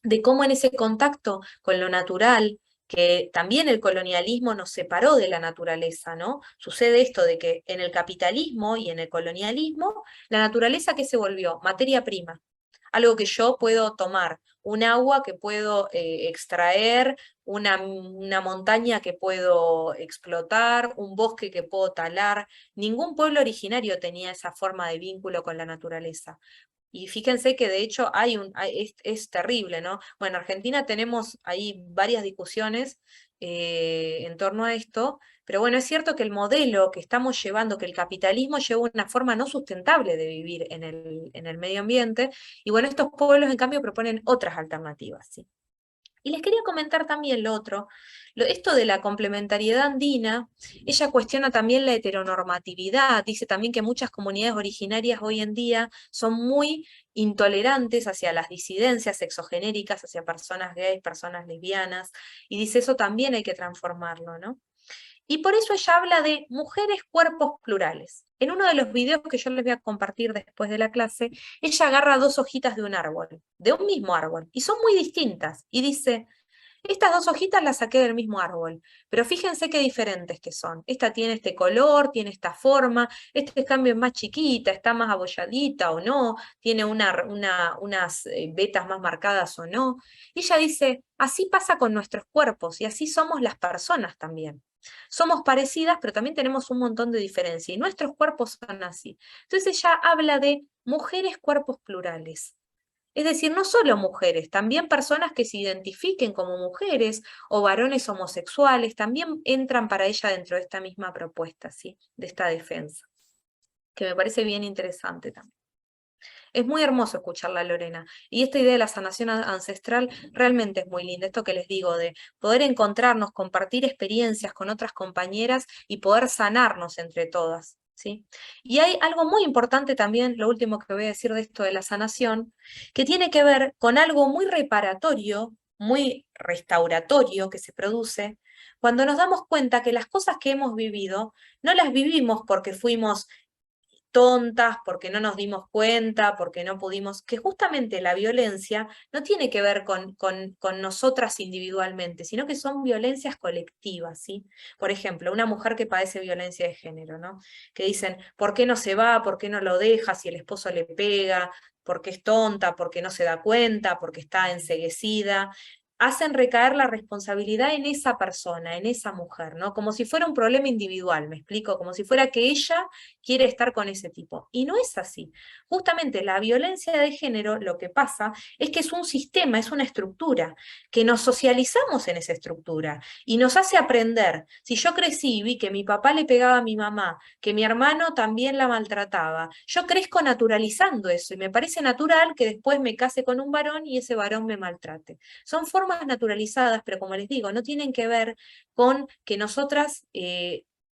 de cómo en ese contacto con lo natural, que también el colonialismo nos separó de la naturaleza, ¿no? Sucede esto de que en el capitalismo y en el colonialismo, la naturaleza, ¿qué se volvió? Materia prima, algo que yo puedo tomar, un agua que puedo extraer, una montaña que puedo explotar, un bosque que puedo talar. Ningún pueblo originario tenía esa forma de vínculo con la naturaleza. Y fíjense que de hecho es terrible, ¿no? Bueno, en Argentina tenemos ahí varias discusiones en torno a esto, pero bueno, es cierto que el modelo que estamos llevando, que el capitalismo lleva una forma no sustentable de vivir en el medio ambiente, y bueno, estos pueblos en cambio proponen otras alternativas, ¿sí? Y les quería comentar también lo otro, esto de la complementariedad andina. Ella cuestiona también la heteronormatividad, dice también que muchas comunidades originarias hoy en día son muy intolerantes hacia las disidencias sexogenéricas, hacia personas gays, personas lesbianas, y dice eso también hay que transformarlo, ¿no? Y por eso ella habla de mujeres, cuerpos plurales. En uno de los videos que yo les voy a compartir después de la clase, ella agarra dos hojitas de un árbol, de un mismo árbol, y son muy distintas. Y dice, estas dos hojitas las saqué del mismo árbol, pero fíjense qué diferentes que son. Esta tiene este color, tiene esta forma, este cambio es más chiquita, está más abolladita o no, tiene unas vetas más marcadas o no. Y ella dice, así pasa con nuestros cuerpos y así somos las personas también. Somos parecidas, pero también tenemos un montón de diferencia y nuestros cuerpos son así. Entonces ella habla de mujeres, cuerpos plurales. Es decir, no solo mujeres, también personas que se identifiquen como mujeres o varones homosexuales, también entran para ella dentro de esta misma propuesta, ¿sí? De esta defensa, que me parece bien interesante también. Es muy hermoso escucharla, Lorena. Y esta idea de la sanación ancestral realmente es muy linda. Esto que les digo, de poder encontrarnos, compartir experiencias con otras compañeras y poder sanarnos entre todas, ¿sí? Y hay algo muy importante también, lo último que voy a decir de esto de la sanación, que tiene que ver con algo muy reparatorio, muy restauratorio que se produce cuando nos damos cuenta que las cosas que hemos vivido no las vivimos porque fuimos tontas, porque no nos dimos cuenta, porque no pudimos, que justamente la violencia no tiene que ver con nosotras individualmente, sino que son violencias colectivas, ¿sí? Por ejemplo, una mujer que padece violencia de género, ¿no? Que dicen, ¿por qué no se va? ¿Por qué no lo deja? Si el esposo le pega, porque es tonta, porque no se da cuenta, porque está enceguecida. hacen recaer la responsabilidad en esa persona, en esa mujer, ¿no? Como si fuera un problema individual, ¿me explico? Como si fuera que ella quiere estar con ese tipo. Y no es así. Justamente la violencia de género, lo que pasa es que es un sistema, es una estructura, que nos socializamos en esa estructura y nos hace aprender. Si yo crecí y vi que mi papá le pegaba a mi mamá, que mi hermano también la maltrataba, yo crezco naturalizando eso y me parece natural que después me case con un varón y ese varón me maltrate. Son formas naturalizadas, pero como les digo, no tienen que ver con que nosotras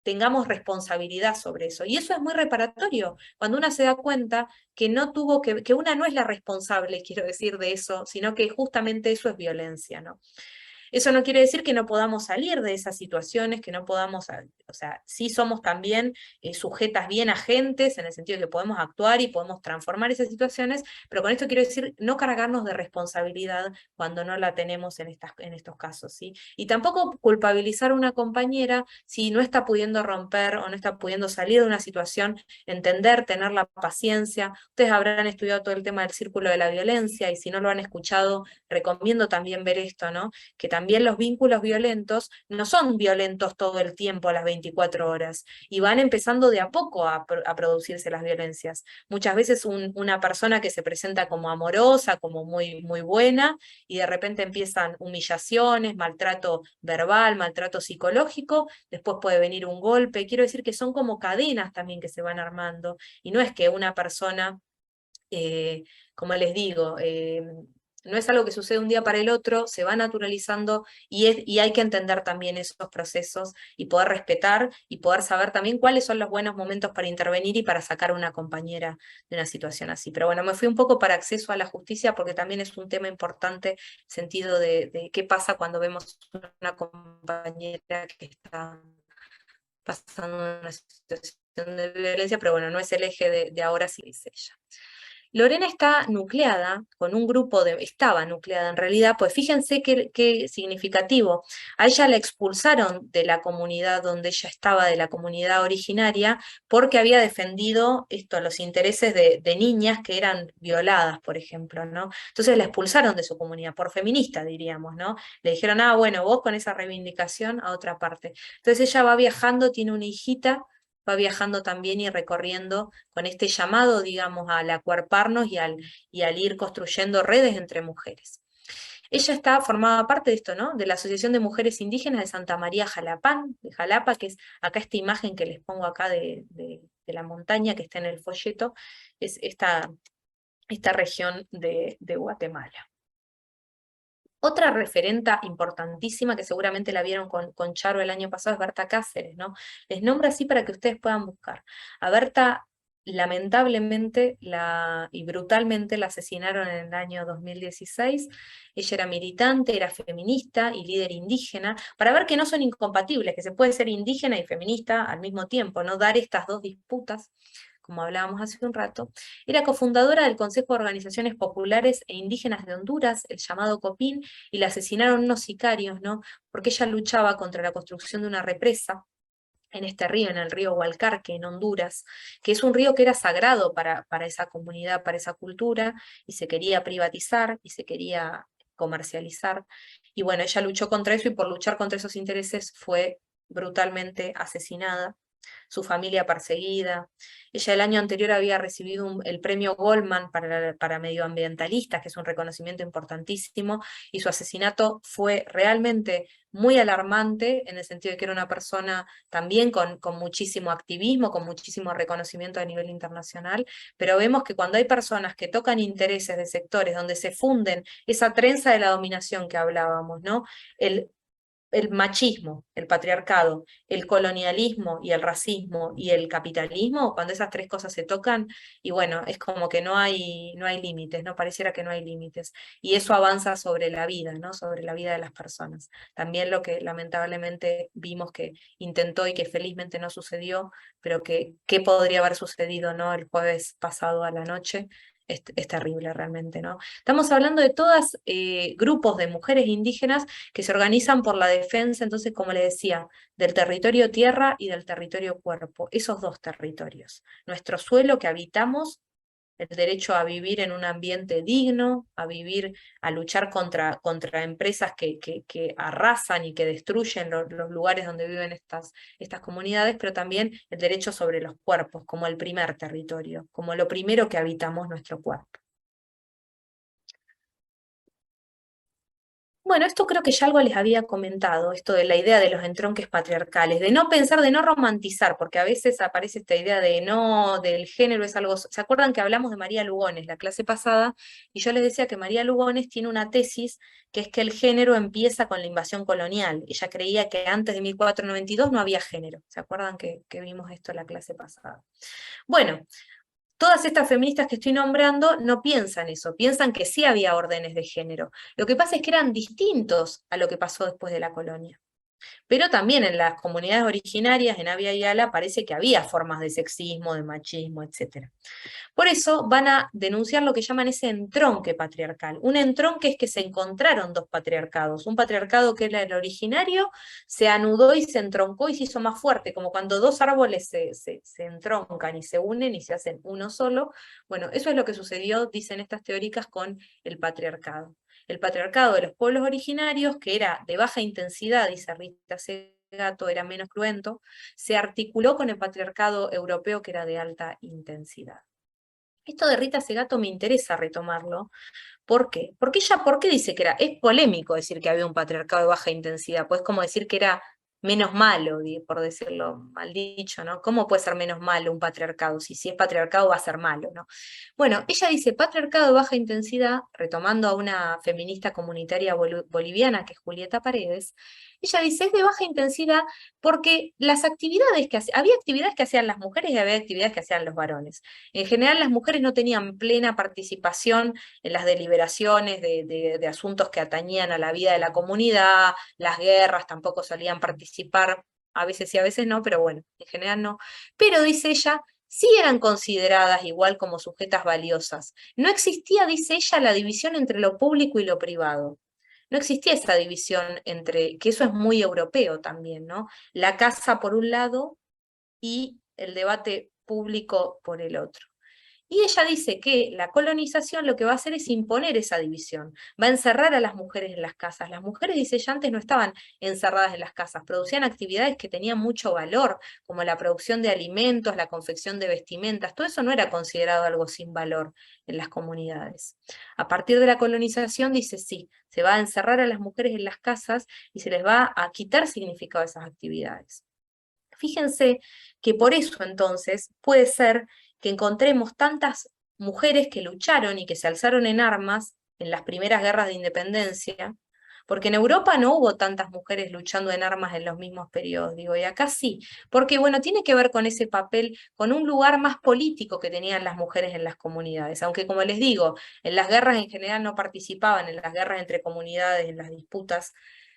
tengamos responsabilidad sobre eso. Y eso es muy reparatorio, cuando una se da cuenta que no tuvo que una no es la responsable, quiero decir, de eso, sino que justamente eso es violencia, ¿no? Eso no quiere decir que no podamos salir de esas situaciones, que no podamos, o sea, sí somos también sujetas bien agentes, en el sentido de que podemos actuar y podemos transformar esas situaciones, pero con esto quiero decir no cargarnos de responsabilidad cuando no la tenemos en estos casos, ¿sí? Y tampoco culpabilizar a una compañera si no está pudiendo romper o no está pudiendo salir de una situación, entender, tener la paciencia. Ustedes habrán estudiado todo el tema del círculo de la violencia y si no lo han escuchado, recomiendo también ver esto, ¿no? Que también los vínculos violentos no son violentos todo el tiempo a las 24 horas y van empezando de a poco a producirse las violencias. Muchas veces una persona que se presenta como amorosa, como muy, muy buena, y de repente empiezan humillaciones, maltrato verbal, maltrato psicológico, después puede venir un golpe. Quiero decir que son como cadenas también que se van armando y no es que una persona, como les digo, no es algo que sucede un día para el otro, se va naturalizando y hay que entender también esos procesos y poder respetar y poder saber también cuáles son los buenos momentos para intervenir y para sacar a una compañera de una situación así. Pero bueno, me fui un poco para acceso a la justicia porque también es un tema importante, sentido de qué pasa cuando vemos una compañera que está pasando una situación de violencia, pero bueno, no es el eje de ahora, sí dice ella. Lorena está nucleada con un grupo estaba nucleada en realidad, pues fíjense qué significativo. A ella la expulsaron de la comunidad donde ella estaba, de la comunidad originaria, porque había defendido los intereses de niñas que eran violadas, por ejemplo, ¿no? Entonces la expulsaron de su comunidad, por feminista, diríamos, ¿no? Le dijeron, bueno, vos con esa reivindicación a otra parte. Entonces ella va viajando, tiene una hijita, va viajando también y recorriendo con este llamado, digamos, al acuerparnos y al ir construyendo redes entre mujeres. Ella está formada parte de esto, ¿no? De la Asociación de Mujeres Indígenas de Santa María Jalapán, de Jalapa, que es acá esta imagen que les pongo acá de la montaña que está en el folleto, es esta región de Guatemala. Otra referenta importantísima que seguramente la vieron con Charo el año pasado es Berta Cáceres, ¿no? Les nombro así para que ustedes puedan buscar. A Berta, lamentablemente y brutalmente la asesinaron en el año 2016. Ella era militante, era feminista y líder indígena, para ver que no son incompatibles, que se puede ser indígena y feminista al mismo tiempo, no dar estas dos disputas, como hablábamos hace un rato. Era cofundadora del Consejo de Organizaciones Populares e Indígenas de Honduras, el llamado COPIN, y la asesinaron unos sicarios, ¿no? Porque ella luchaba contra la construcción de una represa en este río, en el río Hualcarque, en Honduras, que es un río que era sagrado para esa comunidad, para esa cultura, y se quería privatizar, y se quería comercializar. Y bueno, ella luchó contra eso, y por luchar contra esos intereses fue brutalmente asesinada, su familia perseguida. Ella el año anterior había recibido el premio Goldman para medioambientalistas, que es un reconocimiento importantísimo, y su asesinato fue realmente muy alarmante, en el sentido de que era una persona también con muchísimo activismo, con muchísimo reconocimiento a nivel internacional, pero vemos que cuando hay personas que tocan intereses de sectores donde se funden esa trenza de la dominación que hablábamos, ¿no? El machismo, el patriarcado, el colonialismo y el racismo y el capitalismo, cuando esas tres cosas se tocan, y bueno, es como que no hay límites, ¿no? Pareciera que no hay límites. Y eso avanza sobre la vida, ¿no? Sobre la vida de las personas. También lo que lamentablemente vimos que intentó y que felizmente no sucedió, pero que podría haber sucedido, ¿no? El jueves pasado a la noche. Es terrible realmente, ¿no? Estamos hablando de todos grupos de mujeres indígenas que se organizan por la defensa, entonces, como le decía, del territorio tierra y del territorio cuerpo, esos dos territorios. Nuestro suelo que habitamos el derecho a vivir en un ambiente digno, a vivir, a luchar contra empresas que arrasan y que destruyen los lugares donde viven estas comunidades, pero también el derecho sobre los cuerpos, como el primer territorio, como lo primero que habitamos nuestro cuerpo. Bueno, esto creo que ya algo les había comentado, esto de la idea de los entronques patriarcales, de no pensar, de no romantizar, porque a veces aparece esta idea de no, del género es algo... ¿Se acuerdan que hablamos de María Lugones la clase pasada? Y yo les decía que María Lugones tiene una tesis que es que el género empieza con la invasión colonial. Ella creía que antes de 1492 no había género. ¿Se acuerdan que vimos esto en la clase pasada? Bueno, todas estas feministas que estoy nombrando no piensan eso, piensan que sí había órdenes de género. Lo que pasa es que eran distintos a lo que pasó después de la colonia. Pero también en las comunidades originarias, en Abya Yala, parece que había formas de sexismo, de machismo, etc. Por eso van a denunciar lo que llaman ese entronque patriarcal. Un entronque es que se encontraron dos patriarcados. Un patriarcado que era el originario se anudó y se entroncó y se hizo más fuerte, como cuando dos árboles se entroncan y se unen y se hacen uno solo. Bueno, eso es lo que sucedió, dicen estas teóricas, con el patriarcado. El patriarcado de los pueblos originarios, que era de baja intensidad, dice Rita Segato, era menos cruento, se articuló con el patriarcado europeo, que era de alta intensidad. Esto de Rita Segato me interesa retomarlo. ¿Por qué? Porque ella, ¿por qué dice que era? Es polémico decir que había un patriarcado de baja intensidad, pues es como decir que era menos malo, por decirlo mal dicho, ¿no? ¿Cómo puede ser menos malo un patriarcado? Si es patriarcado va a ser malo, ¿no? Bueno, ella dice patriarcado de baja intensidad, retomando a una feminista comunitaria boliviana, que es Julieta Paredes. Ella dice, es de baja intensidad porque las actividades había actividades que hacían las mujeres y había actividades que hacían los varones. En general, las mujeres no tenían plena participación en las deliberaciones de asuntos que atañían a la vida de la comunidad, las guerras tampoco solían participar, a veces sí, a veces no, pero bueno, en general no. Pero, dice ella, sí eran consideradas igual como sujetas valiosas. No existía, dice ella, la división entre lo público y lo privado. No existía esa división entre, que eso es muy europeo también, ¿no? La casa por un lado y el debate público por el otro. Y ella dice que la colonización lo que va a hacer es imponer esa división, va a encerrar a las mujeres en las casas. Las mujeres, dice ella, antes no estaban encerradas en las casas, producían actividades que tenían mucho valor, como la producción de alimentos, la confección de vestimentas, todo eso no era considerado algo sin valor en las comunidades. A partir de la colonización, dice sí, se va a encerrar a las mujeres en las casas y se les va a quitar significado a esas actividades. Fíjense que por eso entonces puede ser que encontremos tantas mujeres que lucharon y que se alzaron en armas en las primeras guerras de independencia, porque en Europa no hubo tantas mujeres luchando en armas en los mismos periodos, digo, y acá sí, porque bueno, tiene que ver con ese papel, con un lugar más político que tenían las mujeres en las comunidades, aunque como les digo, en las guerras en general no participaban, en las guerras entre comunidades, en las disputas,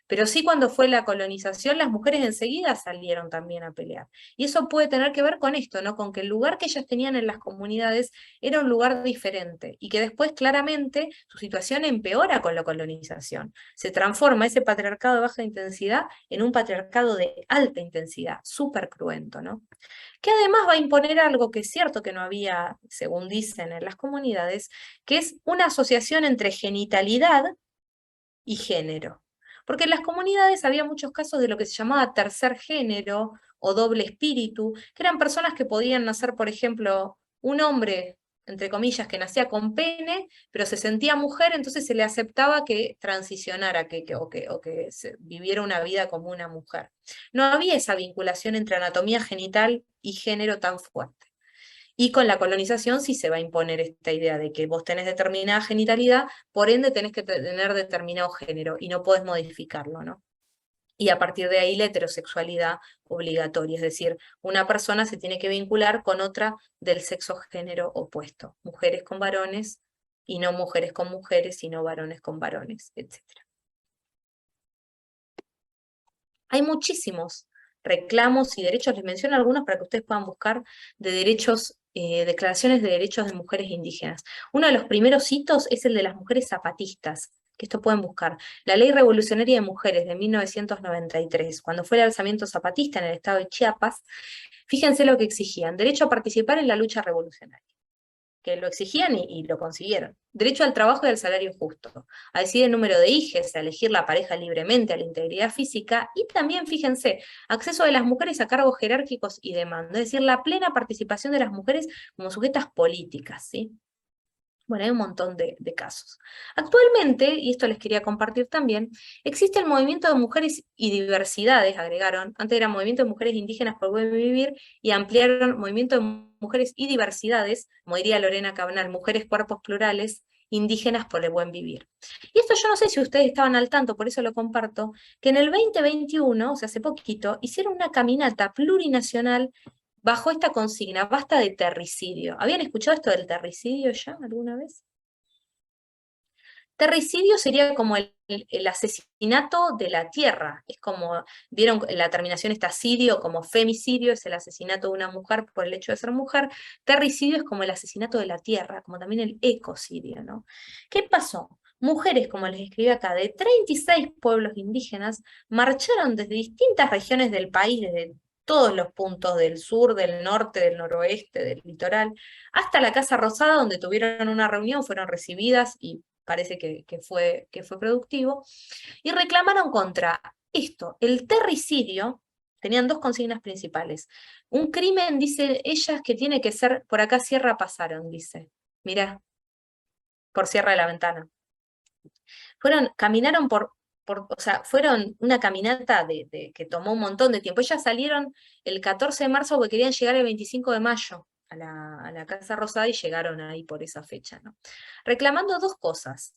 pero sí cuando fue la colonización, las mujeres enseguida salieron también a pelear. Y eso puede tener que ver con esto, ¿no? Con que el lugar que ellas tenían en las comunidades era un lugar diferente y que después claramente su situación empeora con la colonización. Se transforma ese patriarcado de baja intensidad en un patriarcado de alta intensidad, súper cruento, ¿no? Que además va a imponer algo que es cierto que no había, según dicen en las comunidades, que es una asociación entre genitalidad y género. Porque en las comunidades había muchos casos de lo que se llamaba tercer género o doble espíritu, que eran personas que podían nacer, por ejemplo, un hombre, entre comillas, que nacía con pene, pero se sentía mujer, entonces se le aceptaba que transicionara, o que viviera una vida como una mujer. No había esa vinculación entre anatomía genital y género tan fuerte. Y con la colonización sí se va a imponer esta idea de que vos tenés determinada genitalidad, por ende tenés que tener determinado género y no podés modificarlo, ¿no? Y a partir de ahí la heterosexualidad obligatoria, es decir, una persona se tiene que vincular con otra del sexo género opuesto, mujeres con varones y no mujeres con mujeres, sino varones con varones, etc. Hay muchísimos reclamos y derechos, les menciono algunos para que ustedes puedan buscar, de derechos, declaraciones de derechos de mujeres indígenas. Uno de los primeros hitos es el de las mujeres zapatistas, que esto pueden buscar. La Ley Revolucionaria de Mujeres de 1993, cuando fue el alzamiento zapatista en el estado de Chiapas, fíjense lo que exigían: derecho a participar en la lucha revolucionaria, que lo exigían y lo consiguieron. Derecho al trabajo y al salario justo, a decidir el número de hijos, a elegir la pareja libremente, a la integridad física, y también, fíjense, acceso de las mujeres a cargos jerárquicos y de mando, es decir, la plena participación de las mujeres como sujetas políticas, ¿sí? Bueno, hay un montón de casos. Actualmente, y esto les quería compartir también, existe el movimiento de mujeres y diversidades, agregaron, antes era movimiento de mujeres indígenas por el buen vivir, y ampliaron movimiento de mujeres y diversidades, como diría Lorena Cabral, mujeres cuerpos plurales, indígenas por el buen vivir. Y esto yo no sé si ustedes estaban al tanto, por eso lo comparto, que en el 2021, o sea, hace poquito, hicieron una caminata plurinacional bajo esta consigna, basta de terricidio. ¿Habían escuchado esto del terricidio ya alguna vez? Terricidio sería como el asesinato de la tierra. Es como, vieron la terminación está cidio, como femicidio, es el asesinato de una mujer por el hecho de ser mujer. Terricidio es como el asesinato de la tierra, como también el ecocidio, ¿no? ¿Qué pasó? Mujeres, como les escribí acá, de 36 pueblos indígenas, marcharon desde distintas regiones del país, desde todos los puntos del sur, del norte, del noroeste, del litoral, hasta la Casa Rosada, donde tuvieron una reunión, fueron recibidas y parece que fue productivo, y reclamaron contra esto, el terricidio. Tenían dos consignas principales. Un crimen, dice ellas, que tiene que ser, por acá Sierra pasaron, dice. Mirá, por Sierra de la Ventana. Caminaron o sea, fueron una caminata que tomó un montón de tiempo. Ellas salieron el 14 de marzo porque querían llegar el 25 de mayo a la Casa Rosada y llegaron ahí por esa fecha, ¿no? Reclamando dos cosas.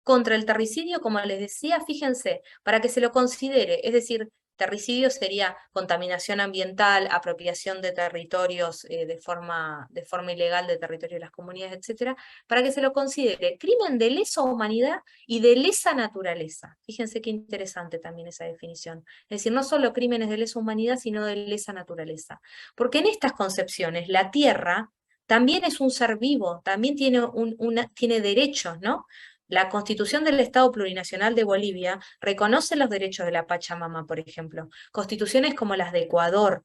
Contra el terricidio, como les decía, fíjense, para que se lo considere, es decir, terricidio sería contaminación ambiental, apropiación de territorios de forma ilegal de territorio de las comunidades, etcétera, para que se lo considere crimen de lesa humanidad y de lesa naturaleza. Fíjense qué interesante también esa definición. Es decir, no solo crímenes de lesa humanidad, sino de lesa naturaleza. Porque en estas concepciones, la tierra también es un ser vivo, también tiene derechos, ¿no? La Constitución del Estado Plurinacional de Bolivia reconoce los derechos de la Pachamama, por ejemplo. Constituciones como las de Ecuador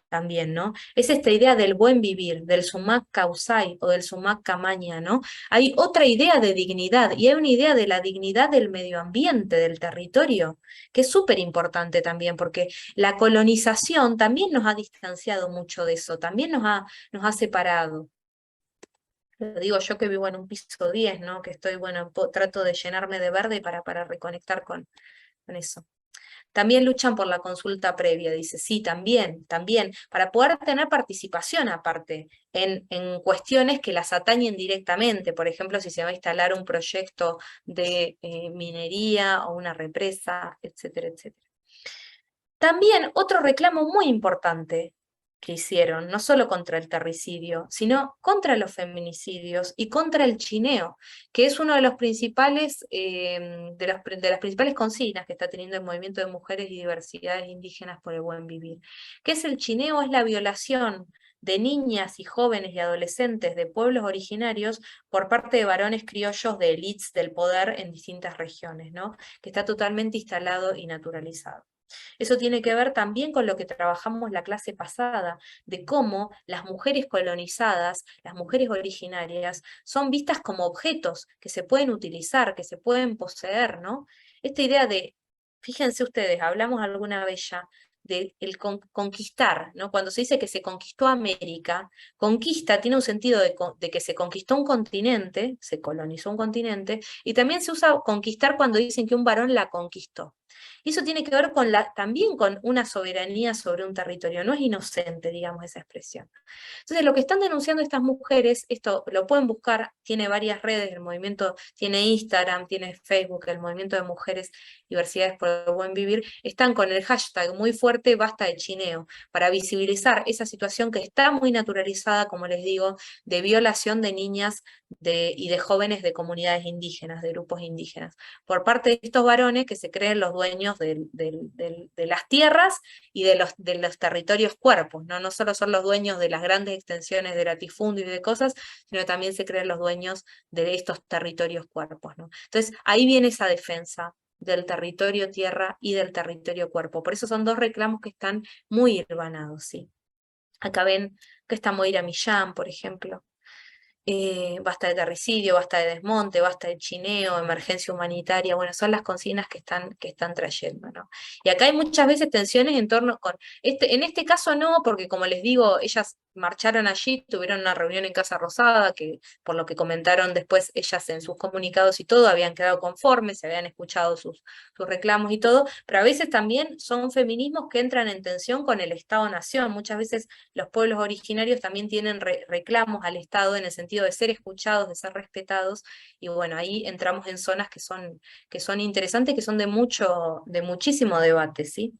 también, ¿no? Es esta idea del buen vivir, del sumac causai o del sumac camaña, ¿no? Hay otra idea de dignidad y hay una idea de la dignidad del medio ambiente, del territorio, que es súper importante también, porque la colonización también nos ha distanciado mucho de eso, también nos ha separado. Lo digo yo que vivo en un piso 10, ¿no? Que estoy, bueno, trato de llenarme de verde para reconectar con eso. También luchan por la consulta previa, dice, sí, también, para poder tener participación aparte en cuestiones que las atañen directamente, por ejemplo, si se va a instalar un proyecto de minería o una represa, etcétera, etcétera. También otro reclamo muy importante que hicieron, no solo contra el terricidio, sino contra los feminicidios y contra el chineo, que es uno de los principales, de las principales consignas que está teniendo el movimiento de mujeres y diversidades indígenas por el buen vivir. ¿Qué es el chineo? Es la violación de niñas y jóvenes y adolescentes de pueblos originarios por parte de varones criollos de élites del poder en distintas regiones, ¿no? Que está totalmente instalado y naturalizado. Eso tiene que ver también con lo que trabajamos la clase pasada, de cómo las mujeres colonizadas, las mujeres originarias, son vistas como objetos que se pueden utilizar, que se pueden poseer, ¿no? Esta idea de, fíjense ustedes, hablamos alguna vez ya, de el conquistar, ¿no? Cuando se dice que se conquistó América, conquista tiene un sentido de que se conquistó un continente, se colonizó un continente, y también se usa conquistar cuando dicen que un varón la conquistó. Y eso tiene que ver también con una soberanía sobre un territorio, no es inocente, digamos, esa expresión. Entonces, lo que están denunciando estas mujeres, esto lo pueden buscar, tiene varias redes, el movimiento tiene Instagram, tiene Facebook, el movimiento de mujeres diversidades por el buen vivir, están con el hashtag muy fuerte, basta de chineo, para visibilizar esa situación que está muy naturalizada, como les digo, de violación de niñas y de jóvenes de comunidades indígenas, de grupos indígenas, por parte de estos varones que se creen los dueños de las tierras y de los territorios cuerpos, ¿no? No solo son los dueños de las grandes extensiones de latifundio y de cosas, sino también se creen los dueños de estos territorios cuerpos, ¿no? Entonces, ahí viene esa defensa del territorio tierra y del territorio cuerpo. Por eso son dos reclamos que están muy hirbanados, ¿sí? Acá ven que está Moira Millán, por ejemplo. basta de terricidio, basta de desmonte, basta de chineo, emergencia humanitaria, bueno, son las consignas que están trayendo, ¿no? Y acá hay muchas veces tensiones en torno con, en este caso no, porque como les digo, ellas marcharon allí, tuvieron una reunión en Casa Rosada, que por lo que comentaron después ellas en sus comunicados y todo, habían quedado conformes, se habían escuchado sus reclamos y todo, pero a veces también son feminismos que entran en tensión con el Estado-Nación, muchas veces los pueblos originarios también tienen reclamos al Estado en el sentido de ser escuchados, de ser respetados, y bueno, ahí entramos en zonas que son interesantes, que son de muchísimo debate, ¿sí?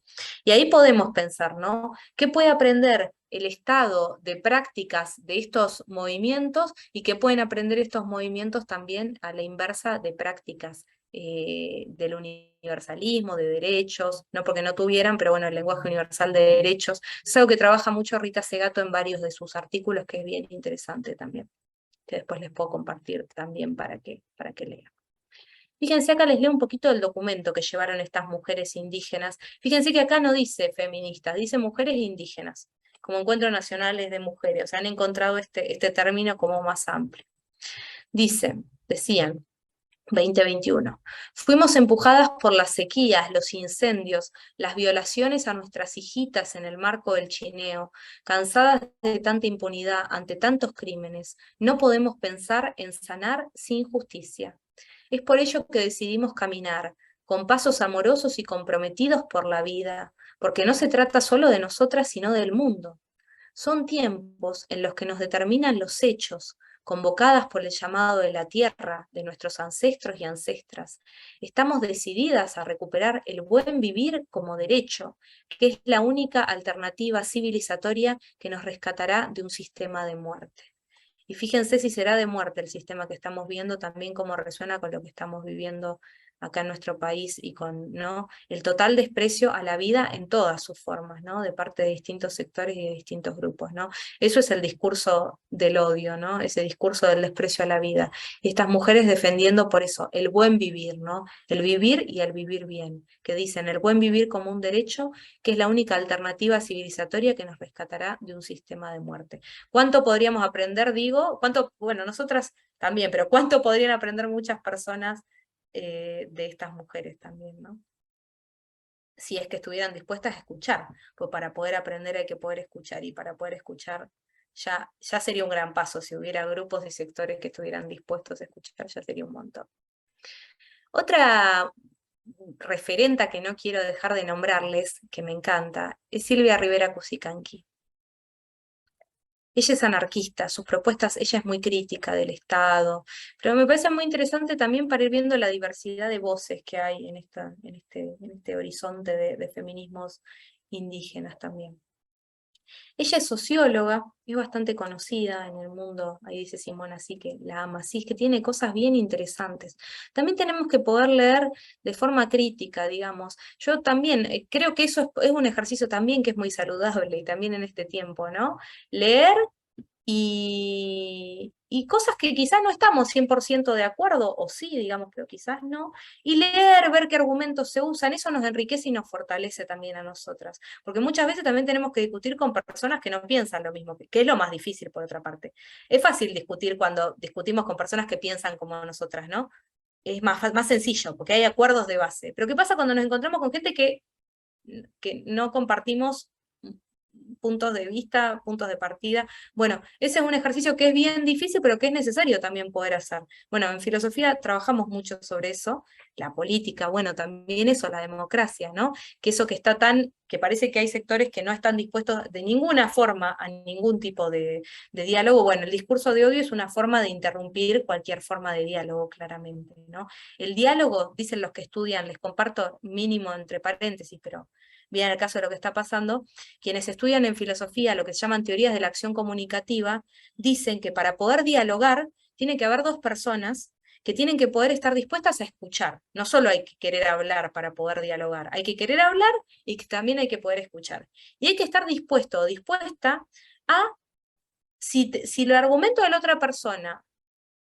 Y ahí podemos pensar, ¿no? ¿Qué puede aprender el Estado de prácticas de estos movimientos y qué pueden aprender estos movimientos también a la inversa de prácticas del universalismo, de derechos, no porque no tuvieran, pero bueno, el lenguaje universal de derechos, es algo que trabaja mucho Rita Segato en varios de sus artículos, que es bien interesante también, que después les puedo compartir también para que lean. Fíjense, acá les leo un poquito del documento que llevaron estas mujeres indígenas. Fíjense que acá no dice feministas, dice mujeres indígenas, como encuentros nacionales de mujeres, o sea, han encontrado este término como más amplio. Decían, 2021. Fuimos empujadas por las sequías, los incendios, las violaciones a nuestras hijitas en el marco del chineo, cansadas de tanta impunidad ante tantos crímenes. No podemos pensar en sanar sin justicia. Es por ello que decidimos caminar, con pasos amorosos y comprometidos por la vida, porque no se trata solo de nosotras, sino del mundo. Son tiempos en los que nos determinan los hechos, convocadas por el llamado de la tierra, de nuestros ancestros y ancestras. Estamos decididas a recuperar el buen vivir como derecho, que es la única alternativa civilizatoria que nos rescatará de un sistema de muerte. Y fíjense si será de muerte el sistema que estamos viendo, también cómo resuena con lo que estamos viviendo acá en nuestro país y con, ¿no?, el total desprecio a la vida en todas sus formas, ¿no?, de parte de distintos sectores y de distintos grupos, ¿no? Eso es el discurso del odio, ¿no?, ese discurso del desprecio a la vida. Y estas mujeres defendiendo por eso el buen vivir, ¿no?, el vivir y el vivir bien, que dicen el buen vivir como un derecho, que es la única alternativa civilizatoria que nos rescatará de un sistema de muerte. ¿Cuánto podríamos aprender, digo? ¿Cuánto, bueno, nosotras también, pero cuánto podrían aprender muchas personas de estas mujeres también, ¿no? Si es que estuvieran dispuestas a escuchar, pues para poder aprender hay que poder escuchar, y para poder escuchar ya sería un gran paso, si hubiera grupos y sectores que estuvieran dispuestos a escuchar, ya sería un montón. Otra referenta que no quiero dejar de nombrarles, que me encanta, es Silvia Rivera Cusicanqui. Ella es anarquista, sus propuestas, ella es muy crítica del Estado, pero me parece muy interesante también para ir viendo la diversidad de voces que hay en este horizonte de feminismos indígenas también. Ella es socióloga, es bastante conocida en el mundo, ahí dice Simona, así que la ama, sí, es que tiene cosas bien interesantes. También tenemos que poder leer de forma crítica, digamos. Yo también creo que eso es un ejercicio también que es muy saludable y también en este tiempo, ¿no? Leer y cosas que quizás no estamos 100% de acuerdo, o sí, digamos, pero quizás no, y leer, ver qué argumentos se usan, eso nos enriquece y nos fortalece también a nosotras, porque muchas veces también tenemos que discutir con personas que no piensan lo mismo, que es lo más difícil por otra parte. Es fácil discutir cuando discutimos con personas que piensan como nosotras, ¿no? Es más sencillo, porque hay acuerdos de base. Pero ¿qué pasa cuando nos encontramos con gente que no compartimos puntos de vista, puntos de partida? Bueno, ese es un ejercicio que es bien difícil, pero que es necesario también poder hacer. Bueno, en filosofía trabajamos mucho sobre eso, la política, bueno, también eso, la democracia, ¿no? Que eso que está que parece que hay sectores que no están dispuestos de ninguna forma a ningún tipo de diálogo. Bueno, el discurso de odio es una forma de interrumpir cualquier forma de diálogo, claramente, ¿no? El diálogo, dicen los que estudian, les comparto mínimo entre paréntesis, pero bien el caso de lo que está pasando, quienes estudian en filosofía lo que se llaman teorías de la acción comunicativa, dicen que para poder dialogar tiene que haber dos personas que tienen que poder estar dispuestas a escuchar. No solo hay que querer hablar para poder dialogar, hay que querer hablar y que también hay que poder escuchar. Y hay que estar dispuesto o dispuesta a, si el argumento de la otra persona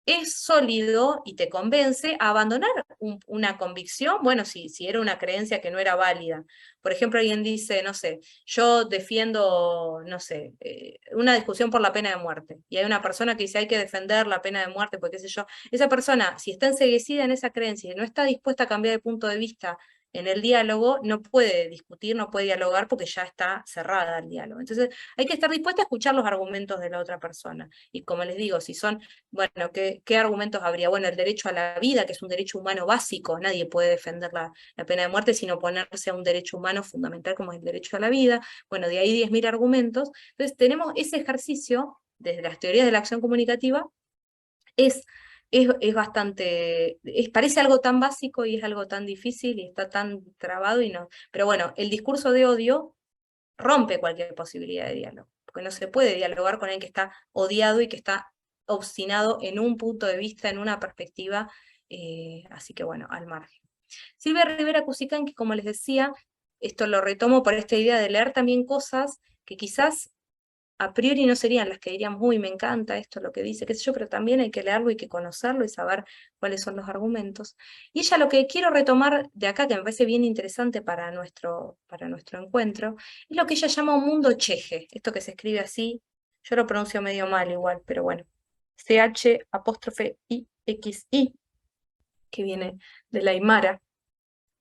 es sólido y te convence, a abandonar una convicción, bueno, si era una creencia que no era válida. Por ejemplo, alguien dice, no sé, yo defiendo, no sé, una discusión por la pena de muerte, y hay una persona que dice hay que defender la pena de muerte, porque qué sé yo, esa persona, si está enceguecida en esa creencia y no está dispuesta a cambiar de punto de vista en el diálogo, no puede discutir, no puede dialogar porque ya está cerrada el diálogo. Entonces, hay que estar dispuesta a escuchar los argumentos de la otra persona. Y como les digo, si son, bueno, ¿qué argumentos habría? Bueno, el derecho a la vida, que es un derecho humano básico, nadie puede defender la pena de muerte sin oponerse a un derecho humano fundamental como es el derecho a la vida. Bueno, de ahí 10.000 argumentos. Entonces, tenemos ese ejercicio, desde las teorías de la acción comunicativa, es bastante, parece algo tan básico y es algo tan difícil y está tan trabado y no. Pero bueno, el discurso de odio rompe cualquier posibilidad de diálogo, porque no se puede dialogar con alguien que está odiado y que está obstinado en un punto de vista, en una perspectiva, así que bueno, al margen. Silvia Rivera Cusican, que como les decía, esto lo retomo por esta idea de leer también cosas que quizás a priori no serían las que diríamos, uy, me encanta esto, lo que dice, qué sé yo, pero también hay que leerlo y que conocerlo y saber cuáles son los argumentos. Y ella lo que quiero retomar de acá, que me parece bien interesante para nuestro encuentro, es lo que ella llama un mundo cheje, esto que se escribe así, yo lo pronuncio medio mal igual, pero bueno, CH''I''XI, que viene de la Aymara,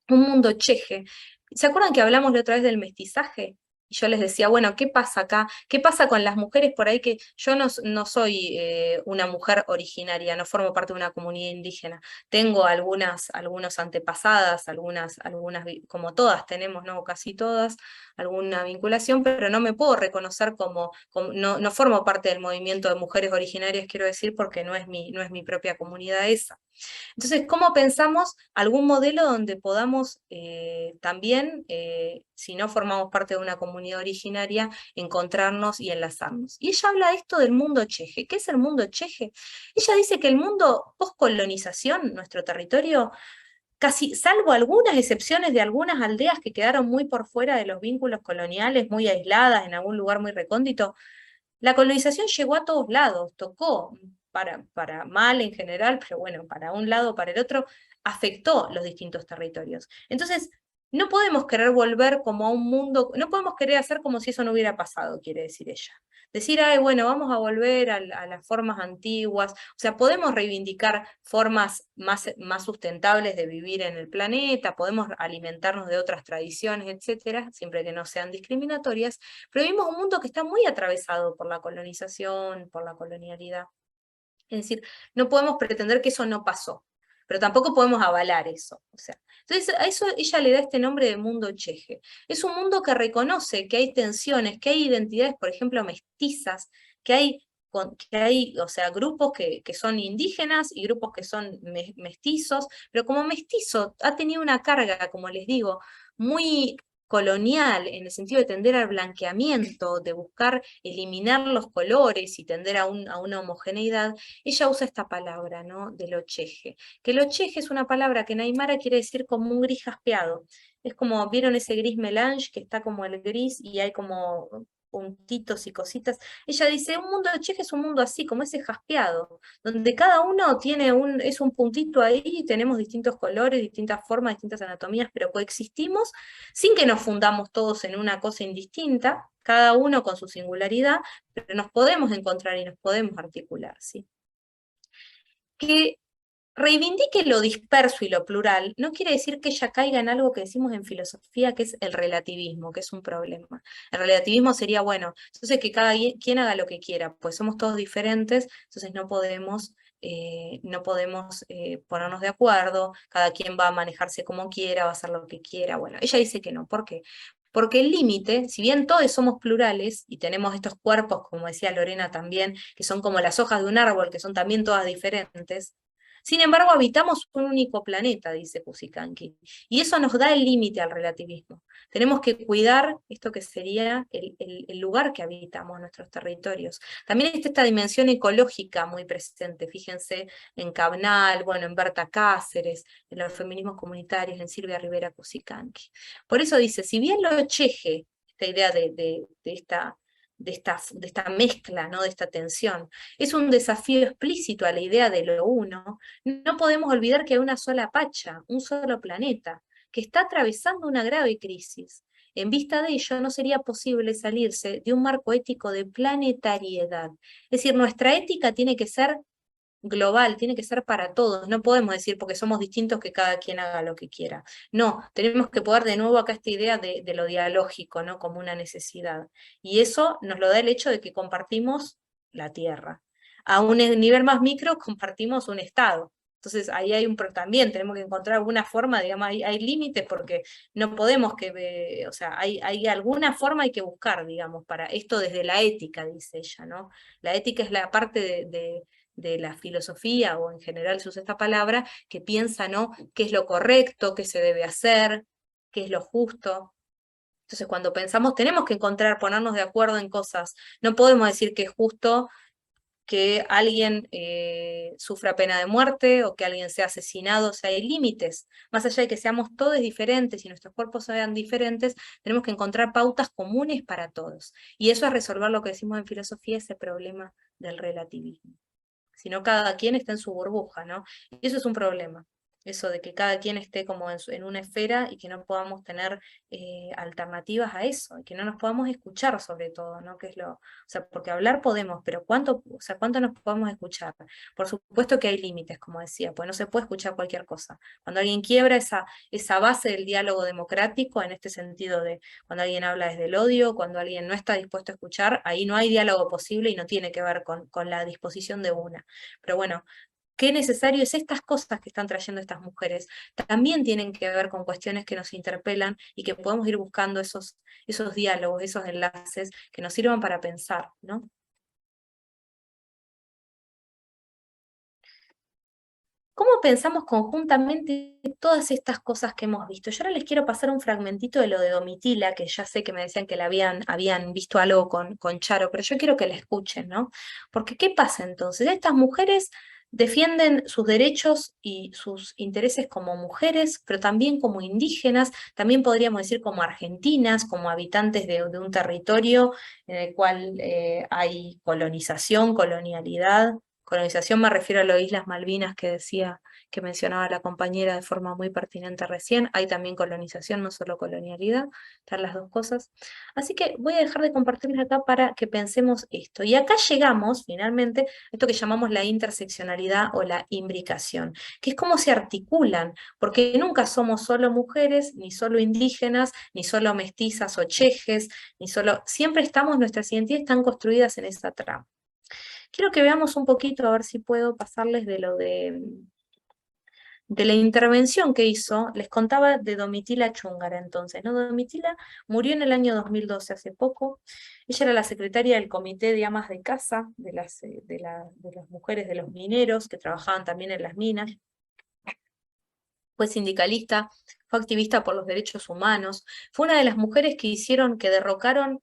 un mundo cheje. ¿Se acuerdan que hablamos la otra vez del mestizaje? Y yo les decía, bueno, ¿qué pasa acá? ¿Qué pasa con las mujeres por ahí que yo no soy una mujer originaria, no formo parte de una comunidad indígena? Tengo algunos antepasadas, como todas tenemos, ¿no? Casi todas, alguna vinculación, pero no me puedo reconocer no formo parte del movimiento de mujeres originarias, quiero decir, porque no es mi propia comunidad esa. Entonces, ¿cómo pensamos algún modelo donde podamos también, si no formamos parte de una comunidad originaria, encontrarnos y enlazarnos? Y ella habla de esto del mundo cheje. ¿Qué es el mundo cheje? Ella dice que el mundo post-colonización, nuestro territorio, casi salvo algunas excepciones de algunas aldeas que quedaron muy por fuera de los vínculos coloniales, muy aisladas, en algún lugar muy recóndito, la colonización llegó a todos lados, tocó para mal en general, pero bueno, para un lado o para el otro, afectó los distintos territorios. Entonces, no podemos querer volver como a un mundo, no podemos querer hacer como si eso no hubiera pasado, quiere decir ella. Decir, ay, bueno, vamos a volver a las formas antiguas, o sea, podemos reivindicar formas más sustentables de vivir en el planeta, podemos alimentarnos de otras tradiciones, etcétera, siempre que no sean discriminatorias, pero vivimos un mundo que está muy atravesado por la colonización, por la colonialidad. Es decir, no podemos pretender que eso no pasó, pero tampoco podemos avalar eso. O sea, entonces, a eso ella le da este nombre de mundo cheje. Es un mundo que reconoce que hay tensiones, que hay identidades, por ejemplo, mestizas, o sea, grupos que son indígenas y grupos que son mestizos, pero como mestizo ha tenido una carga, como les digo, muy colonial, en el sentido de tender al blanqueamiento, de buscar eliminar los colores y tender a una homogeneidad. Ella usa esta palabra, ¿no? Del ocheje. Que el ocheje es una palabra que en aymara quiere decir como un gris jaspeado. Es como, ¿vieron ese gris melange que está como el gris y hay como puntitos y cositas? Ella dice, un mundo de ocheje es un mundo así, como ese jaspeado, donde cada uno es un puntito ahí, y tenemos distintos colores, distintas formas, distintas anatomías, pero coexistimos sin que nos fundamos todos en una cosa indistinta, cada uno con su singularidad, pero nos podemos encontrar y nos podemos articular, ¿sí? Que reivindique lo disperso y lo plural no quiere decir que ella caiga en algo que decimos en filosofía, que es el relativismo, que es un problema. El relativismo sería, bueno, entonces que cada quien haga lo que quiera, pues somos todos diferentes, entonces no podemos ponernos de acuerdo, cada quien va a manejarse como quiera, va a hacer lo que quiera. Bueno, ella dice que no. ¿Por qué? Porque el límite, si bien todos somos plurales y tenemos estos cuerpos, como decía Lorena también, que son como las hojas de un árbol, que son también todas diferentes, sin embargo, habitamos un único planeta, dice Cusicanqui, y eso nos da el límite al relativismo. Tenemos que cuidar esto que sería el lugar que habitamos, nuestros territorios. También está esta dimensión ecológica muy presente, fíjense en Cabnal, bueno, en Berta Cáceres, en los feminismos comunitarios, en Silvia Rivera Cusicanqui. Por eso dice, si bien lo cheje, esta idea de de esta mezcla, ¿no? De esta tensión. Es un desafío explícito a la idea de lo uno. No podemos olvidar que hay una sola Pacha, un solo planeta, que está atravesando una grave crisis. En vista de ello, no sería posible salirse de un marco ético de planetariedad. Es decir, nuestra ética tiene que ser global, tiene que ser para todos. No podemos decir porque somos distintos que cada quien haga lo que quiera. No, tenemos que poder de nuevo acá esta idea de lo dialógico, ¿no? Como una necesidad. Y eso nos lo da el hecho de que compartimos la Tierra. A un nivel más micro compartimos un Estado. Entonces ahí hay también tenemos que encontrar alguna forma, digamos, hay límites porque no podemos o sea, hay alguna forma hay que buscar, digamos, para esto desde la ética, dice ella, ¿no? La ética es la parte de la filosofía, o en general se usa esta palabra, que piensa, ¿no? ¿Qué es lo correcto, qué se debe hacer, qué es lo justo? Entonces, cuando pensamos, tenemos que ponernos de acuerdo en cosas. No podemos decir que es justo que alguien sufra pena de muerte o que alguien sea asesinado, o sea, hay límites. Más allá de que seamos todos diferentes y nuestros cuerpos sean diferentes, tenemos que encontrar pautas comunes para todos. Y eso es resolver lo que decimos en filosofía, ese problema del relativismo. Sino cada quien está en su burbuja, ¿no? Y eso es un problema, eso de que cada quien esté como en una esfera y que no podamos tener alternativas a eso, y que no nos podamos escuchar sobre todo, ¿no? Que es o sea, porque hablar podemos, pero o sea, ¿cuánto nos podemos escuchar? Por supuesto que hay límites, como decía, pues no se puede escuchar cualquier cosa. Cuando alguien quiebra esa base del diálogo democrático, en este sentido de cuando alguien habla desde el odio, cuando alguien no está dispuesto a escuchar, ahí no hay diálogo posible y no tiene que ver con la disposición de una. Pero bueno, qué necesario es estas cosas que están trayendo estas mujeres. También tienen que ver con cuestiones que nos interpelan y que podemos ir buscando esos diálogos, esos enlaces que nos sirvan para pensar, ¿no? ¿Cómo pensamos conjuntamente todas estas cosas que hemos visto? Yo ahora les quiero pasar un fragmentito de lo de Domitila, que ya sé que me decían que habían visto algo con Charo, pero yo quiero que la escuchen, ¿no? Porque ¿qué pasa entonces? Estas mujeres defienden sus derechos y sus intereses como mujeres, pero también como indígenas, también podríamos decir como argentinas, como habitantes de un territorio en el cual hay colonización, colonialidad. Colonización me refiero a las Islas Malvinas que mencionaba la compañera de forma muy pertinente recién. Hay también colonización, no solo colonialidad, están las dos cosas. Así que voy a dejar de compartirles acá para que pensemos esto. Y acá llegamos finalmente a esto que llamamos la interseccionalidad o la imbricación, que es cómo se articulan, porque nunca somos solo mujeres, ni solo indígenas, ni solo mestizas o chejes, siempre nuestras identidades están construidas en esa trama. Quiero que veamos un poquito, a ver si puedo pasarles de la intervención que hizo. Les contaba de Domitila Chúngara entonces, ¿no? Domitila murió en el año 2012, hace poco. Ella era la secretaria del Comité de Amas de Casa de las mujeres de los mineros que trabajaban también en las minas. Fue sindicalista, fue activista por los derechos humanos. Fue una de las mujeres que derrocaron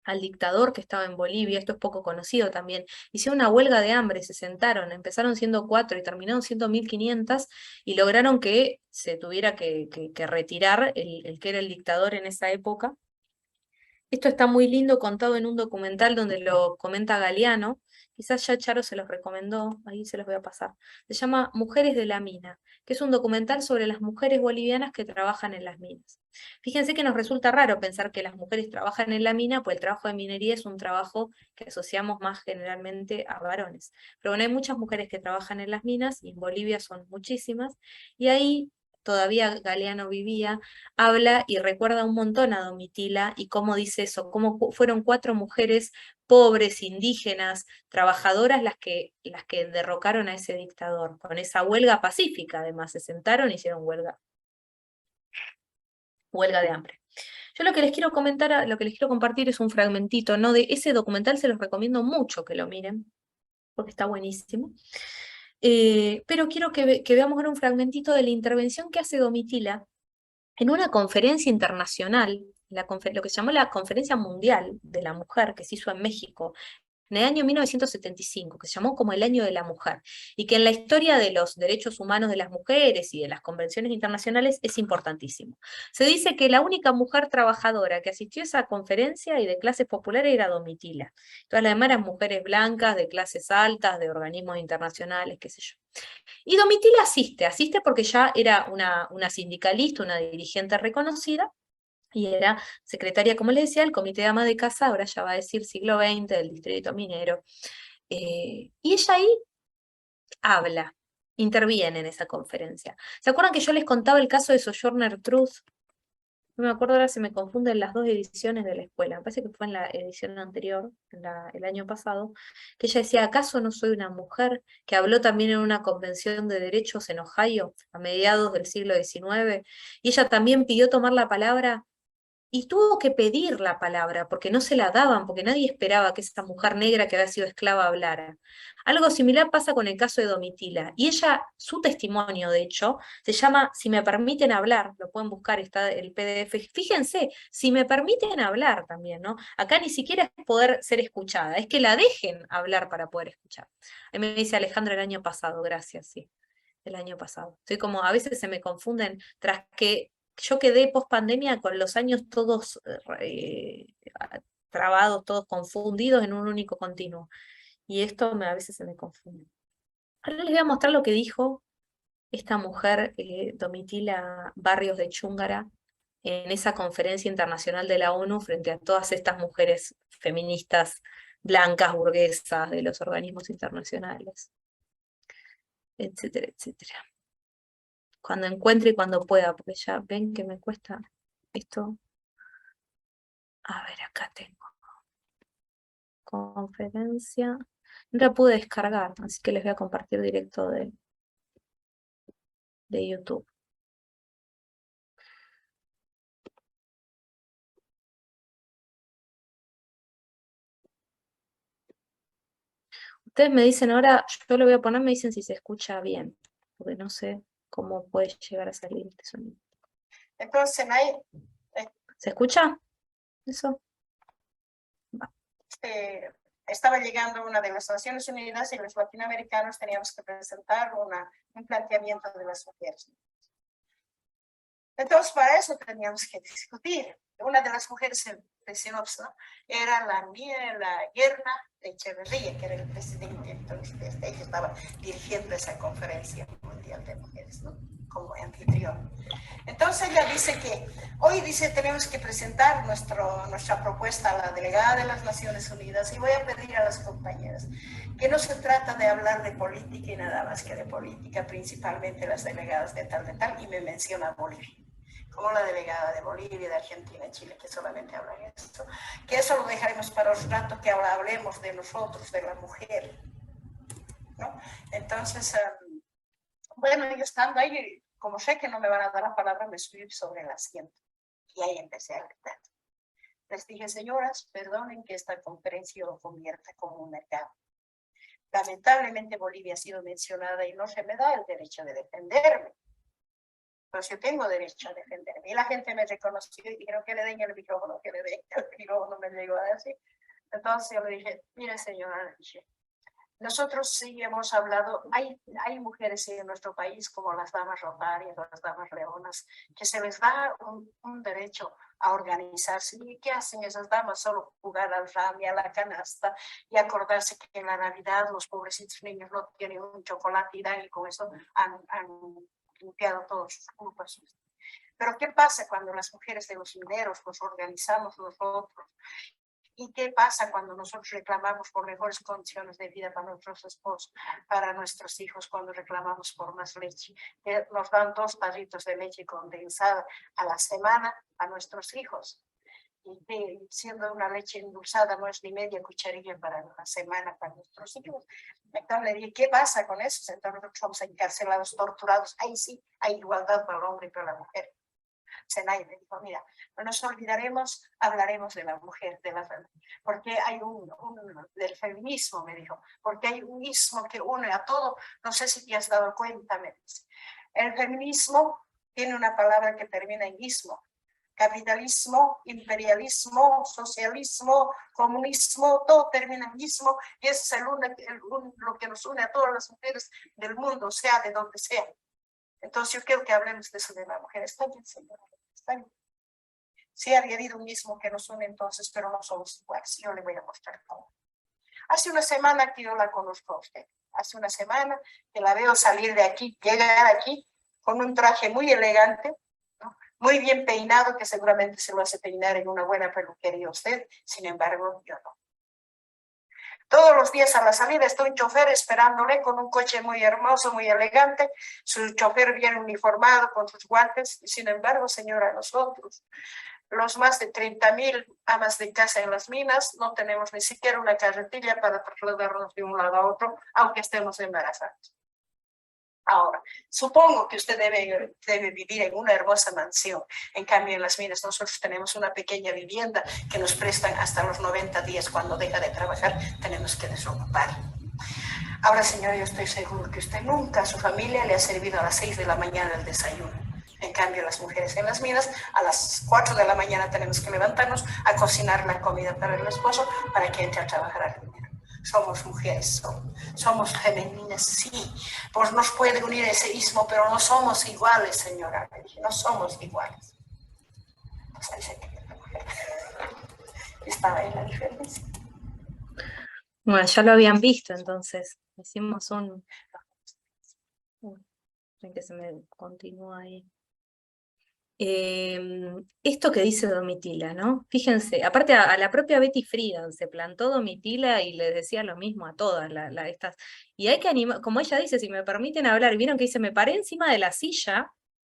al dictador que estaba en Bolivia, esto es poco conocido también, hicieron una huelga de hambre, se sentaron, empezaron siendo 4 y terminaron siendo 1500 y lograron que se tuviera que retirar el que era el dictador en esa época. Esto está muy lindo contado en un documental donde lo comenta Galeano, quizás ya Charo se los recomendó, ahí se los voy a pasar. Se llama Mujeres de la Mina, que es un documental sobre las mujeres bolivianas que trabajan en las minas. Fíjense que nos resulta raro pensar que las mujeres trabajan en la mina, pues el trabajo de minería es un trabajo que asociamos más generalmente a varones. Pero bueno, hay muchas mujeres que trabajan en las minas, y en Bolivia son muchísimas, y ahí todavía Galeano vivía, habla y recuerda un montón a Domitila y cómo dice eso, cómo fueron 4 mujeres pobres, indígenas, trabajadoras las que derrocaron a ese dictador, con esa huelga pacífica además, se sentaron y hicieron huelga de hambre. Yo lo que les quiero comentar, lo que les quiero compartir es un fragmentito, ¿no? De ese documental se los recomiendo mucho que lo miren, porque está buenísimo. Pero quiero que veamos ahora un fragmentito de la intervención que hace Domitila en una conferencia internacional, lo que se llamó la Conferencia Mundial de la Mujer, que se hizo en México en el año 1975, que se llamó como el Año de la Mujer, y que en la historia de los derechos humanos de las mujeres y de las convenciones internacionales es importantísimo. Se dice que la única mujer trabajadora que asistió a esa conferencia y de clases populares era Domitila. Todas las demás eran mujeres blancas, de clases altas, de organismos internacionales, qué sé yo. Y Domitila asiste porque ya era una sindicalista, una dirigente reconocida, y era secretaria, como les decía, del Comité de Ama de Casa, ahora ya va a decir siglo XX, del Distrito Minero. Y ella ahí habla, interviene en esa conferencia. ¿Se acuerdan que yo les contaba el caso de Sojourner Truth? No me acuerdo ahora, se me confunden las dos ediciones de la escuela. Me parece que fue en la edición anterior, el año pasado, que ella decía, ¿acaso no soy una mujer? Que habló también en una convención de derechos en Ohio a mediados del siglo XIX, y ella también pidió tomar la palabra y tuvo que pedir la palabra porque no se la daban, porque nadie esperaba que esa mujer negra que había sido esclava hablara. Algo similar pasa con el caso de Domitila. Y ella, su testimonio, de hecho, se llama Si me permiten hablar, lo pueden buscar, está el PDF. Fíjense, si me permiten hablar también, ¿no? Acá ni siquiera es poder ser escuchada, es que la dejen hablar para poder escuchar. Ahí me dice Alejandra el año pasado, gracias, sí, el año pasado. Estoy como, a veces se me confunden, tras que yo quedé post pandemia con los años todos trabados, todos confundidos en un único continuo. Y esto a veces se me confunde. Ahora les voy a mostrar lo que dijo esta mujer, Domitila Barrios de Chúngara, en esa conferencia internacional de la ONU frente a todas estas mujeres feministas blancas, burguesas, de los organismos internacionales, etcétera, etcétera. Cuando encuentre y cuando pueda, porque ya ven que me cuesta esto. A ver, acá tengo conferencia. No la pude descargar, así que les voy a compartir directo de YouTube. Ustedes me dicen ahora, yo lo voy a poner, me dicen si se escucha bien, porque no sé cómo puede llegar a salir este sonido. Entonces, ¿Se escucha? ¿Eso? estaba llegando una de las Naciones Unidas y los latinoamericanos teníamos que presentar un planteamiento de las mujeres. Entonces, para eso teníamos que discutir. Una de las mujeres de Sinops, ¿no?, era la Yerna de Echeverría, que era el presidente. Entonces, ella estaba dirigiendo esa conferencia mundial de mujeres, ¿no?, como anfitrión. Entonces ella dice que hoy tenemos que presentar nuestra propuesta a la delegada de las Naciones Unidas, y voy a pedir a las compañeras que no se trata de hablar de política y nada más que de política, principalmente las delegadas de tal, y me menciona Bolivia, como la delegada de Bolivia, de Argentina y Chile, que solamente hablan esto, que eso lo dejaremos para otro rato, que ahora hablemos de nosotros, de la mujer, ¿no? Entonces, bueno, yo estando ahí, como sé que no me van a dar la palabra, me subí sobre el asiento y ahí empecé a gritar. Les dije, señoras, perdonen que esta conferencia lo convierta como un mercado. Lamentablemente Bolivia ha sido mencionada y no se me da el derecho de defenderme. Pues yo tengo derecho a defenderme. Y la gente me reconoció y dijeron que le den el micrófono, me llegó a decir. Entonces yo le dije, mire señora, nosotros sí hemos hablado, hay mujeres en nuestro país como las damas rotarias, las damas leonas, que se les da un derecho a organizarse. ¿Y qué hacen esas damas? Solo jugar al rami, a la canasta, y acordarse que en la Navidad los pobrecitos niños no tienen un chocolate y con eso han limpiado todas sus culpas. Pero ¿qué pasa cuando las mujeres de los mineros nos organizamos nosotros? ¿Y qué pasa cuando nosotros reclamamos por mejores condiciones de vida para nuestros esposos, para nuestros hijos, cuando reclamamos por más leche? Nos dan 2 tarritos de leche condensada a la semana a nuestros hijos. Y siendo una leche endulzada no es ni media cucharilla para la semana para nuestros hijos. Entonces le dije, ¿qué pasa con eso? Entonces nosotros somos encarcelados, torturados. Ahí sí hay igualdad para el hombre y para la mujer. Senay me dijo, mira, no nos olvidaremos, hablaremos de la mujer, porque hay del feminismo, me dijo, porque hay un ismo que une a todo. No sé si te has dado cuenta, me dice. El feminismo tiene una palabra que termina en ismo, Capitalismo, imperialismo, socialismo, comunismo, todo termina en mismo, y eso es lo que nos une a todas las mujeres del mundo, sea de donde sea. Entonces yo quiero que hablemos de eso de la mujer. Está bien, señora, está bien. Sí había habido un mismo que nos une entonces, pero no somos iguales. Yo le voy a mostrar todo. Hace una semana que yo la conozco a usted. Hace una semana que la veo salir de aquí, llegar aquí con un traje muy elegante, ¿no? Muy bien peinado, que seguramente se lo hace peinar en una buena peluquería usted. Sin embargo, yo no. Todos los días a la salida está un chofer esperándole con un coche muy hermoso, muy elegante. Su chofer bien uniformado con sus guantes. Y sin embargo, señora, nosotros, los más de 30,000 amas de casa en las minas, no tenemos ni siquiera una carretilla para trasladarnos de un lado a otro, aunque estemos embarazados. Ahora, supongo que usted debe vivir en una hermosa mansión. En cambio, en las minas nosotros tenemos una pequeña vivienda que nos prestan hasta los 90 días. Cuando deja de trabajar, tenemos que desocupar. Ahora, señor, yo estoy seguro que usted nunca a su familia le ha servido a las 6 de la mañana el desayuno. En cambio, las mujeres en las minas, a las 4 de la mañana tenemos que levantarnos a cocinar la comida para el esposo para que entre a trabajar al dinero. Somos mujeres, somos femeninas, sí. Pues nos puede unir ese ismo, pero no somos iguales, señora. No somos iguales. Pues ahí se queda la mujer. Estaba ahí la diferencia. Bueno, ya lo habían visto, entonces. Hicimos un... que se me continúa ahí. Esto que dice Domitila, ¿no? Fíjense, aparte a la propia Betty Friedan se plantó Domitila y les decía lo mismo a todas estas. Y hay que animar, como ella dice, si me permiten hablar, vieron que dice, me paré encima de la silla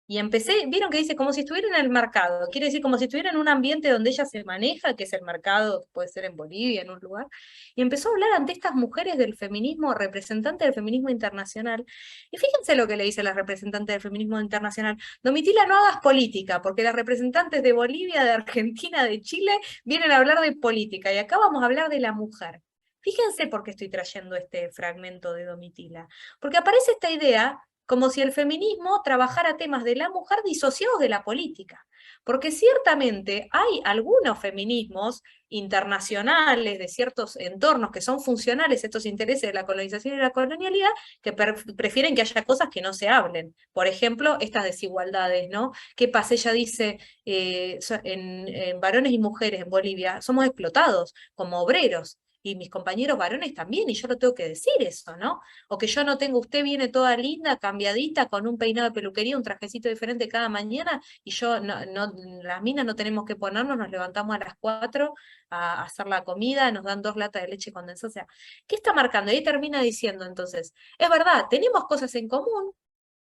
y empecé, vieron que dice, como si estuviera en el mercado, quiere decir como si estuviera en un ambiente donde ella se maneja, que es el mercado, puede ser en Bolivia, en un lugar, y empezó a hablar ante estas mujeres del feminismo, representantes del feminismo internacional. Y fíjense lo que le dice la representante del feminismo internacional: Domitila, no hagas política, porque las representantes de Bolivia, de Argentina, de Chile, vienen a hablar de política, y acá vamos a hablar de la mujer. Fíjense por qué estoy trayendo este fragmento de Domitila, porque aparece esta idea como si el feminismo trabajara temas de la mujer disociados de la política, porque ciertamente hay algunos feminismos internacionales de ciertos entornos que son funcionales a estos intereses de la colonización y la colonialidad, que prefieren que haya cosas que no se hablen. Por ejemplo, estas desigualdades, ¿no? ¿Qué pasa? Ella dice, en varones y mujeres en Bolivia somos explotados como obreros, y mis compañeros varones también, y yo lo tengo que decir eso, ¿no? O que yo no tengo, usted viene toda linda, cambiadita, con un peinado de peluquería, un trajecito diferente cada mañana, y yo, las minas no tenemos que ponernos, nos levantamos a las 4 a hacer la comida, nos dan 2 latas de leche condensada, o sea, ¿qué está marcando? Y ahí termina diciendo, entonces, es verdad, tenemos cosas en común,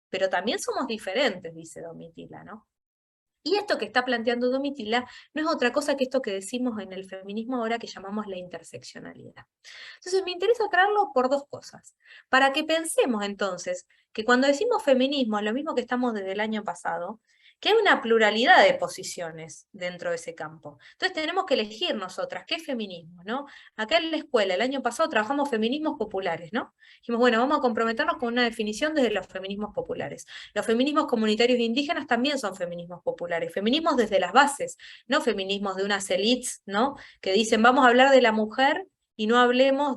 pero también somos diferentes, dice Domitila, ¿no? Y esto que está planteando Domitila no es otra cosa que esto que decimos en el feminismo ahora que llamamos la interseccionalidad. Entonces me interesa traerlo por 2 cosas. Para que pensemos entonces que cuando decimos feminismo, lo mismo que estamos desde el año pasado, que hay una pluralidad de posiciones dentro de ese campo. Entonces tenemos que elegir nosotras qué feminismo, ¿no? Acá en la escuela, el año pasado trabajamos feminismos populares, ¿no? Dijimos, bueno, vamos a comprometernos con una definición desde los feminismos populares. Los feminismos comunitarios e indígenas también son feminismos populares, feminismos desde las bases, no feminismos de unas élites, ¿no? Que dicen, vamos a hablar de la mujer y no hablemos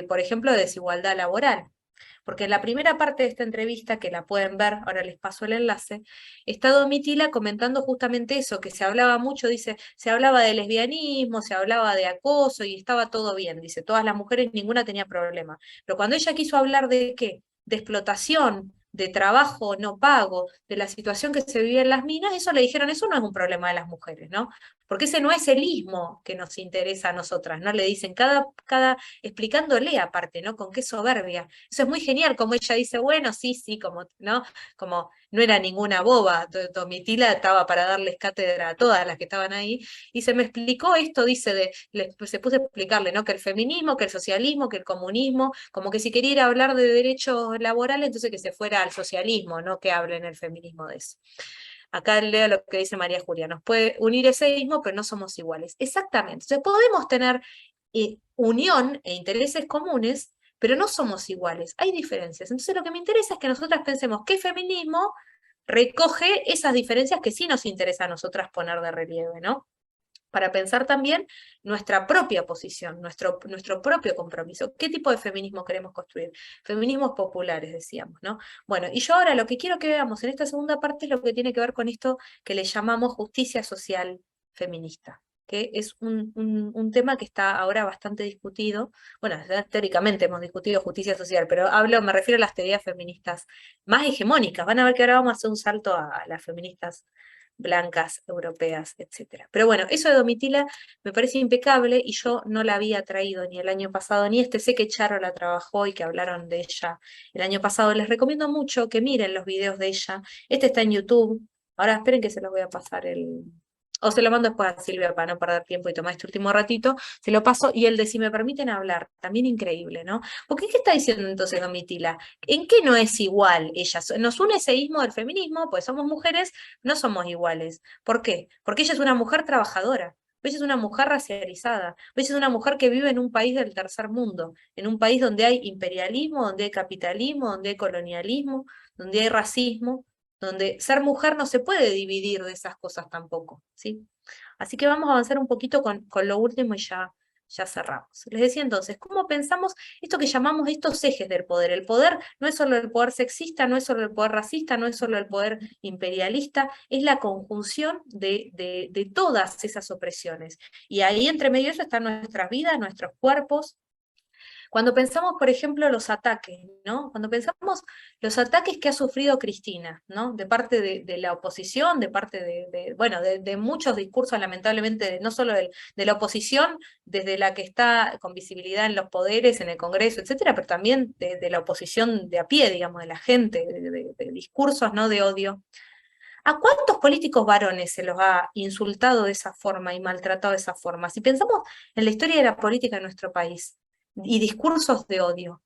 por ejemplo, de desigualdad laboral. Porque en la primera parte de esta entrevista, que la pueden ver, ahora les paso el enlace, está Domitila comentando justamente eso, que se hablaba mucho, dice, se hablaba de lesbianismo, se hablaba de acoso y estaba todo bien, dice, todas las mujeres, ninguna tenía problema. Pero cuando ella quiso hablar de ¿qué? De explotación, de trabajo no pago, de la situación que se vivía en las minas, eso le dijeron, eso no es un problema de las mujeres, ¿no? Porque ese no es el ismo que nos interesa a nosotras, ¿no? Le dicen explicándole aparte, ¿no? Con qué soberbia. Eso es muy genial, como ella dice, bueno, sí, como, ¿no? Como no era ninguna boba, Domitila estaba para darles cátedra a todas las que estaban ahí, y se me explicó esto, dice, se puso a explicarle, ¿no? Que el feminismo, que el socialismo, que el comunismo, como que si quería ir a hablar de derechos laborales, entonces que se fuera al socialismo, no que hable en el feminismo de eso. Acá leo lo que dice María Julia, nos puede unir ese ismo, pero no somos iguales. Exactamente. Entonces podemos tener unión e intereses comunes, pero no somos iguales. Hay diferencias. Entonces lo que me interesa es que nosotras pensemos qué feminismo recoge esas diferencias que sí nos interesa a nosotras poner de relieve, ¿no? Para pensar también nuestra propia posición, nuestro propio compromiso. ¿Qué tipo de feminismo queremos construir? Feminismos populares, decíamos, ¿no? Bueno, y yo ahora lo que quiero que veamos en esta segunda parte es lo que tiene que ver con esto que le llamamos justicia social feminista, que es un tema que está ahora bastante discutido. Bueno, ya teóricamente hemos discutido justicia social, pero me refiero a las teorías feministas más hegemónicas. Van a ver que ahora vamos a hacer un salto a las feministas blancas, europeas, etc. Pero bueno, eso de Domitila me parece impecable y yo no la había traído ni el año pasado ni este. Sé que Charo la trabajó y que hablaron de ella el año pasado. Les recomiendo mucho que miren los videos de ella. Este está en YouTube. Ahora esperen que se los voy a pasar o se lo mando después a Silvia para no perder tiempo y tomar este último ratito, se lo paso, y el de si me permiten hablar, también increíble, ¿no? Porque ¿qué está diciendo entonces Domitila? ¿En qué no es igual ella? Nos une ese ismo del feminismo, pues somos mujeres, no somos iguales. ¿Por qué? Porque ella es una mujer trabajadora, ella es una mujer racializada, ella es una mujer que vive en un país del tercer mundo, en un país donde hay imperialismo, donde hay capitalismo, donde hay colonialismo, donde hay racismo, donde ser mujer no se puede dividir de esas cosas tampoco, ¿sí? Así que vamos a avanzar un poquito con lo último y ya cerramos. Les decía entonces, ¿cómo pensamos esto que llamamos estos ejes del poder? El poder no es solo el poder sexista, no es solo el poder racista, no es solo el poder imperialista, es la conjunción de todas esas opresiones. Y ahí entre medio de eso están nuestras vidas, nuestros cuerpos. Cuando pensamos, por ejemplo, los ataques, ¿no? Cuando pensamos los ataques que ha sufrido Cristina, ¿no? De parte de la oposición, de parte de muchos discursos, lamentablemente, no solo de la oposición, desde la que está con visibilidad en los poderes, en el Congreso, etcétera, pero también de la oposición de a pie, digamos, de la gente, de discursos, ¿no? De odio. ¿A cuántos políticos varones se los ha insultado de esa forma y maltratado de esa forma? Si pensamos en la historia de la política de nuestro país, y discursos de odio.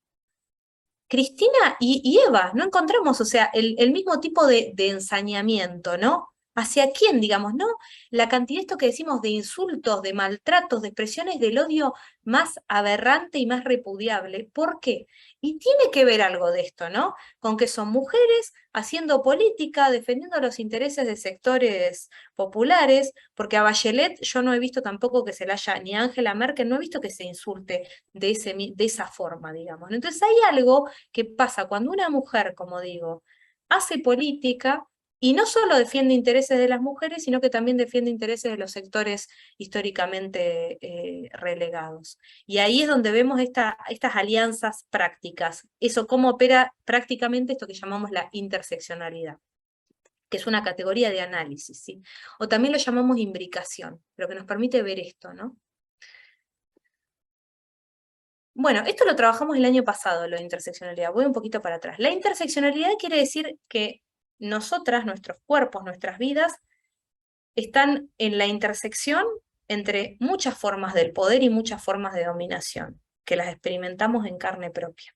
Cristina y Eva, no encontramos, o sea, el mismo tipo de ensañamiento, ¿no? ¿Hacia quién, digamos, no? La cantidad de esto que decimos de insultos, de maltratos, de expresiones del odio más aberrante y más repudiable. ¿Por qué? Y tiene que ver algo de esto, ¿no? Con que son mujeres haciendo política, defendiendo los intereses de sectores populares, porque a Bachelet yo no he visto tampoco que se la haya, ni a Angela Merkel, no he visto que se insulte de esa forma, digamos. Entonces hay algo que pasa cuando una mujer, como digo, hace política y no solo defiende intereses de las mujeres, sino que también defiende intereses de los sectores históricamente relegados. Y ahí es donde vemos estas alianzas prácticas, eso cómo opera prácticamente esto que llamamos la interseccionalidad, que es una categoría de análisis, ¿sí? O también lo llamamos imbricación, lo que nos permite ver esto, ¿no? Bueno, esto lo trabajamos el año pasado, lo de interseccionalidad. Voy un poquito para atrás. La interseccionalidad quiere decir que nosotras, nuestros cuerpos, nuestras vidas, están en la intersección entre muchas formas del poder y muchas formas de dominación, que las experimentamos en carne propia.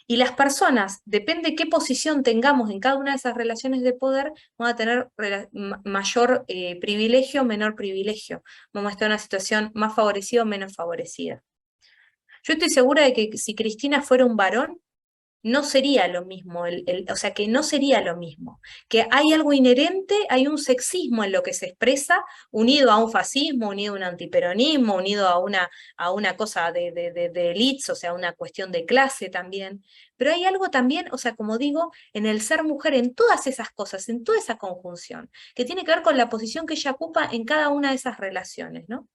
Y las personas, depende qué posición tengamos en cada una de esas relaciones de poder, van a tener mayor privilegio o menor privilegio. Vamos a estar en una situación más favorecida o menos favorecida. Yo estoy segura de que si Cristina fuera un varón, no sería lo mismo, o sea, que no sería lo mismo, que hay algo inherente, hay un sexismo en lo que se expresa, unido a un fascismo, unido a un antiperonismo, unido a una cosa de elites, o sea, una cuestión de clase también, pero hay algo también, o sea, como digo, en el ser mujer, en todas esas cosas, en toda esa conjunción, que tiene que ver con la posición que ella ocupa en cada una de esas relaciones, ¿no?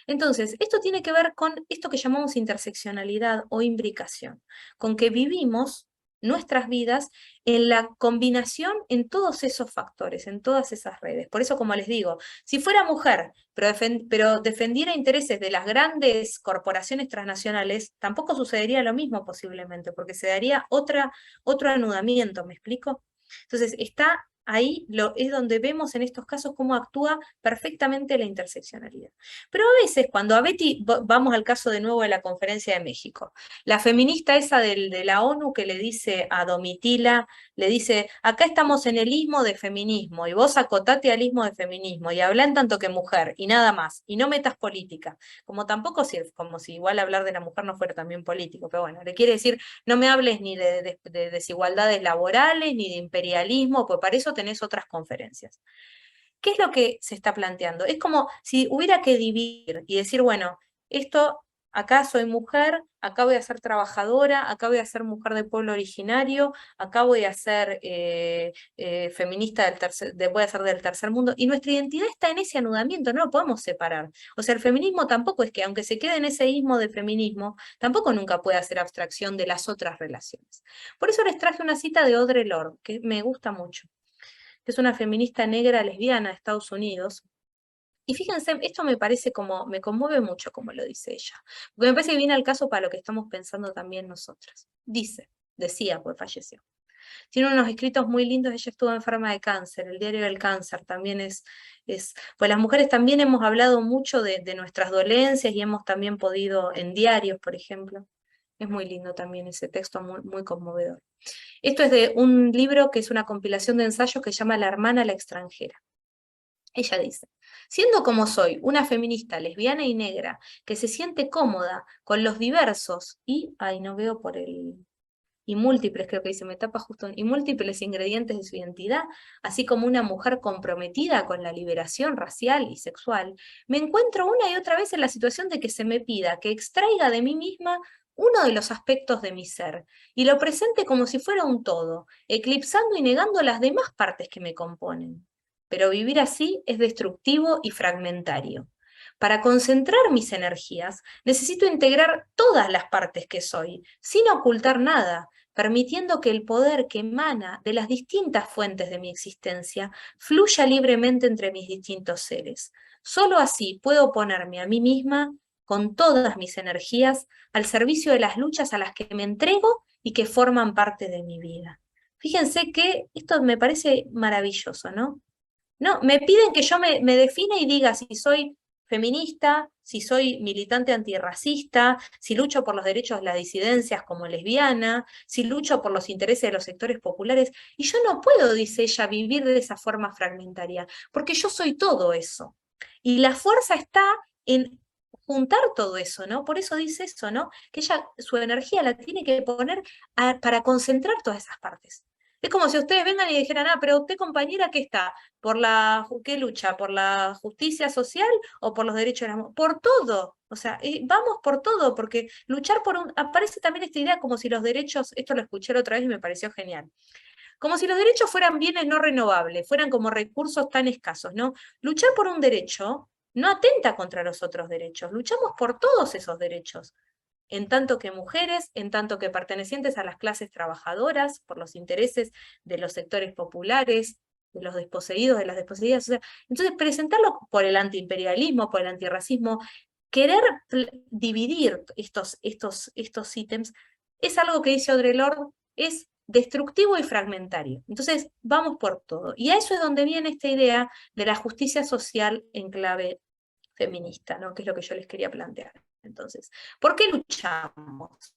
Entonces, esto tiene que ver con esto que llamamos interseccionalidad o imbricación, con que vivimos nuestras vidas en la combinación en todos esos factores, en todas esas redes. Por eso, como les digo, si fuera mujer, pero defendiera intereses de las grandes corporaciones transnacionales, tampoco sucedería lo mismo posiblemente, porque se daría otro anudamiento, ¿me explico? Entonces, está ahí es donde vemos en estos casos cómo actúa perfectamente la interseccionalidad. Pero a veces, cuando a Betty, vamos al caso de nuevo de la Conferencia de México, la feminista esa de la ONU que le dice a Domitila, le dice, acá estamos en el ismo de feminismo, y vos acotate al ismo de feminismo, y habla en tanto que mujer, y nada más, y no metas política, como tampoco como si igual hablar de la mujer no fuera también político, pero bueno, le quiere decir, no me hables ni de desigualdades laborales, ni de imperialismo, pues para eso tenés otras conferencias. ¿Qué es lo que se está planteando? Es como si hubiera que dividir y decir, bueno, esto, acá soy mujer, acá voy a ser trabajadora, acá voy a ser mujer de pueblo originario, acá voy a ser feminista voy a ser del tercer mundo, y nuestra identidad está en ese anudamiento, no lo podemos separar. O sea, el feminismo tampoco es que, aunque se quede en ese ismo de feminismo, tampoco nunca puede hacer abstracción de las otras relaciones. Por eso les traje una cita de Audre Lorde, que me gusta mucho, que es una feminista negra lesbiana de Estados Unidos. Y fíjense, esto me parece me conmueve mucho como lo dice ella, porque me parece que viene al caso para lo que estamos pensando también nosotras. Decía, pues falleció. Tiene unos escritos muy lindos, ella estuvo enferma de cáncer, el diario del cáncer también pues las mujeres también hemos hablado mucho de nuestras dolencias y hemos también podido, en diarios, por ejemplo. Es muy lindo también ese texto, muy, muy conmovedor. Esto es de un libro que es una compilación de ensayos que se llama La hermana a la extranjera. Ella dice, siendo como soy una feminista lesbiana y negra que se siente cómoda con los diversos no veo y múltiples, creo que dice, me tapa justo, y múltiples ingredientes de su identidad, así como una mujer comprometida con la liberación racial y sexual, me encuentro una y otra vez en la situación de que se me pida que extraiga de mí misma uno de los aspectos de mi ser, y lo presente como si fuera un todo, eclipsando y negando las demás partes que me componen. Pero vivir así es destructivo y fragmentario. Para concentrar mis energías, necesito integrar todas las partes que soy, sin ocultar nada, permitiendo que el poder que emana de las distintas fuentes de mi existencia fluya libremente entre mis distintos seres. Solo así puedo ponerme a mí misma con todas mis energías al servicio de las luchas a las que me entrego y que forman parte de mi vida. Fíjense que esto me parece maravilloso, ¿no? No, me piden que yo me defina y diga si soy feminista, si soy militante antirracista, si lucho por los derechos de las disidencias como lesbiana, si lucho por los intereses de los sectores populares. Y yo no puedo, dice ella, vivir de esa forma fragmentaria, porque yo soy todo eso. Y la fuerza está en juntar todo eso, ¿no? Por eso dice eso, ¿no? Que ella su energía la tiene que poner para concentrar todas esas partes. Es como si ustedes vengan y dijeran, pero usted compañera, ¿qué está? ¿Qué lucha? ¿Por la justicia social o por los derechos de la mujer? Por todo. O sea, vamos por todo, porque luchar aparece también esta idea como si los derechos, esto lo escuché la otra vez y me pareció genial, como si los derechos fueran bienes no renovables, fueran como recursos tan escasos, ¿no? Luchar por un derecho no atenta contra los otros derechos, luchamos por todos esos derechos, en tanto que mujeres, en tanto que pertenecientes a las clases trabajadoras, por los intereses de los sectores populares, de los desposeídos, de las desposeídas. O sea, entonces, presentarlo por el antiimperialismo, por el antirracismo, querer dividir estos ítems, es algo que dice Audre Lorde, es destructivo y fragmentario. Entonces, vamos por todo. Y a eso es donde viene esta idea de la justicia social en clave feminista, ¿no? Que es lo que yo les quería plantear. Entonces, ¿por qué luchamos?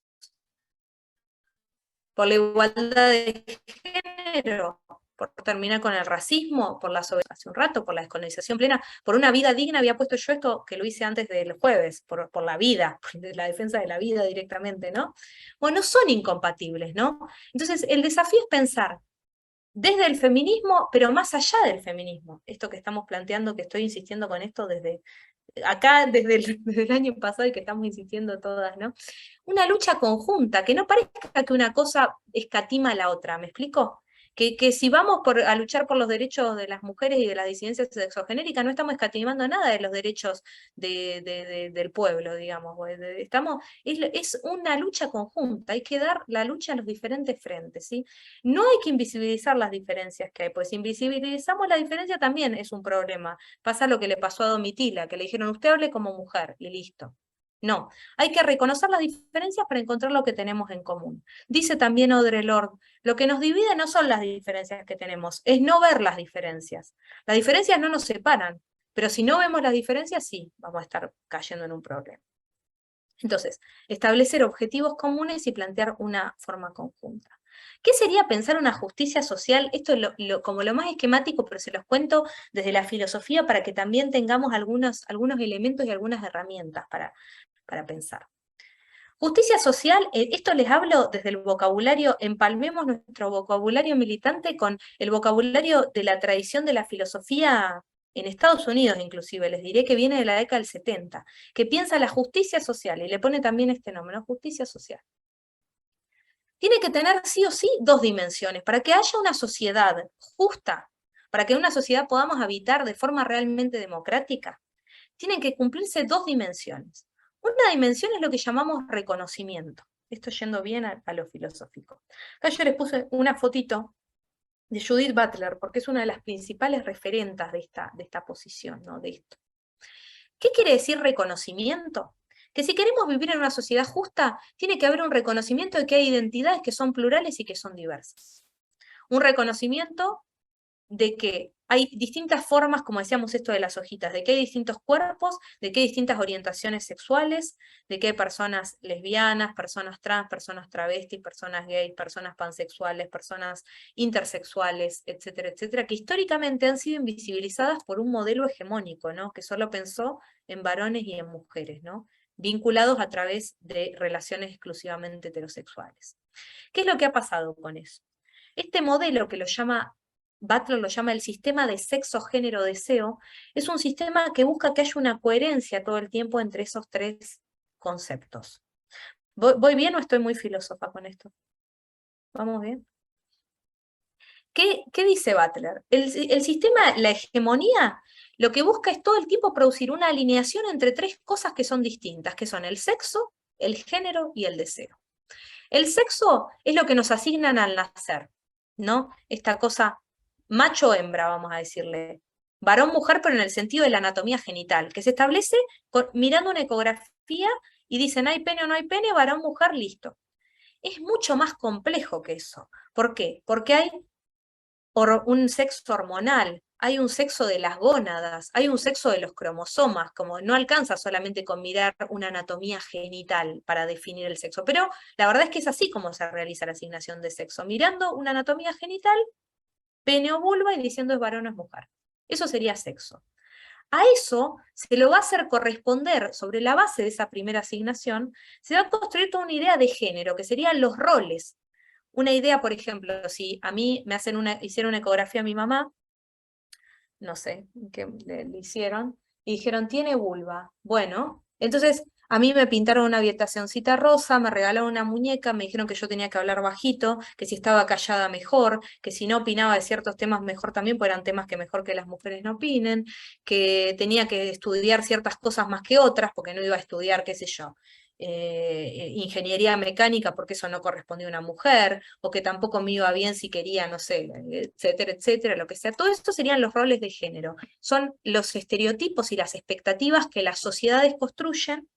Por la igualdad de género, por terminar con el racismo, por hace un rato, por la descolonización plena, por una vida digna. Había puesto yo esto que lo hice antes del jueves, por la vida, por la defensa de la vida directamente, ¿no? Bueno, son incompatibles, ¿no? Entonces, el desafío es pensar desde el feminismo, pero más allá del feminismo. Esto que estamos planteando, que estoy insistiendo con esto desde desde el año pasado y que estamos insistiendo todas, ¿no? Una lucha conjunta, que no parezca que una cosa escatima a la otra, ¿me explico? Que si vamos a luchar por los derechos de las mujeres y de las disidencias sexogenéricas, no estamos escatimando nada de los derechos del pueblo, digamos. Es una lucha conjunta, hay que dar la lucha a los diferentes frentes, ¿sí? No hay que invisibilizar las diferencias que hay, pues si invisibilizamos la diferencia también es un problema. Pasa lo que le pasó a Domitila, que le dijeron, usted hable como mujer, y listo. No, hay que reconocer las diferencias para encontrar lo que tenemos en común. Dice también Audre Lorde, lo que nos divide no son las diferencias que tenemos, es no ver las diferencias. Las diferencias no nos separan, pero si no vemos las diferencias, sí, vamos a estar cayendo en un problema. Entonces, establecer objetivos comunes y plantear una forma conjunta. ¿Qué sería pensar una justicia social? Esto es como lo más esquemático, pero se los cuento desde la filosofía para que también tengamos algunos elementos y algunas herramientas para pensar. Justicia social, esto les hablo desde el vocabulario, empalmemos nuestro vocabulario militante con el vocabulario de la tradición de la filosofía en Estados Unidos inclusive, les diré que viene de la década del 70, que piensa la justicia social, y le pone también este nombre, ¿no? Justicia social. Tiene que tener sí o sí dos dimensiones, para que haya una sociedad justa, para que en una sociedad podamos habitar de forma realmente democrática, tienen que cumplirse dos dimensiones. Una dimensión es lo que llamamos reconocimiento. Esto yendo bien a lo filosófico. Acá yo les puse una fotito de Judith Butler, porque es una de las principales referentas de esta posición, ¿no? De esto. ¿Qué quiere decir reconocimiento? Que si queremos vivir en una sociedad justa, tiene que haber un reconocimiento de que hay identidades que son plurales y que son diversas. Un reconocimiento de que hay distintas formas, como decíamos esto de las hojitas, de que hay distintos cuerpos, de que hay distintas orientaciones sexuales, de que hay personas lesbianas, personas trans, personas travestis, personas gays, personas pansexuales, personas intersexuales, etcétera, etcétera, que históricamente han sido invisibilizadas por un modelo hegemónico, ¿no? Que solo pensó en varones y en mujeres, ¿no? Vinculados a través de relaciones exclusivamente heterosexuales. ¿Qué es lo que ha pasado con eso? Este modelo que Butler lo llama el sistema de sexo, género, deseo, es un sistema que busca que haya una coherencia todo el tiempo entre esos tres conceptos. ¿Voy bien o estoy muy filósofa con esto? ¿Vamos bien? ¿Qué dice Butler? El sistema, la hegemonía, lo que busca es todo el tiempo producir una alineación entre tres cosas que son distintas, que son el sexo, el género y el deseo. El sexo es lo que nos asignan al nacer, ¿no? Esta cosa macho-hembra, vamos a decirle, varón-mujer, pero en el sentido de la anatomía genital, que se establece mirando una ecografía y dicen, ¿hay pene o no hay pene? Varón-mujer, listo. Es mucho más complejo que eso. ¿Por qué? Porque hay un sexo hormonal, hay un sexo de las gónadas, hay un sexo de los cromosomas, como no alcanza solamente con mirar una anatomía genital para definir el sexo, pero la verdad es que es así como se realiza la asignación de sexo, mirando una anatomía genital, pene o vulva y diciendo es varón o es mujer. Eso sería sexo. A eso se lo va a hacer corresponder, sobre la base de esa primera asignación, se va a construir toda una idea de género, que serían los roles. Una idea, por ejemplo, si a mí me hicieron una ecografía a mi mamá, no sé, que le hicieron, y dijeron, tiene vulva. Bueno, entonces a mí me pintaron una habitacioncita rosa, me regalaron una muñeca, me dijeron que yo tenía que hablar bajito, que si estaba callada mejor, que si no opinaba de ciertos temas mejor también, porque eran temas que mejor que las mujeres no opinen, que tenía que estudiar ciertas cosas más que otras, porque no iba a estudiar, qué sé yo, ingeniería mecánica porque eso no correspondía a una mujer, o que tampoco me iba bien si quería, no sé, etcétera, etcétera, lo que sea. Todo esto serían los roles de género. Son los estereotipos y las expectativas que las sociedades construyen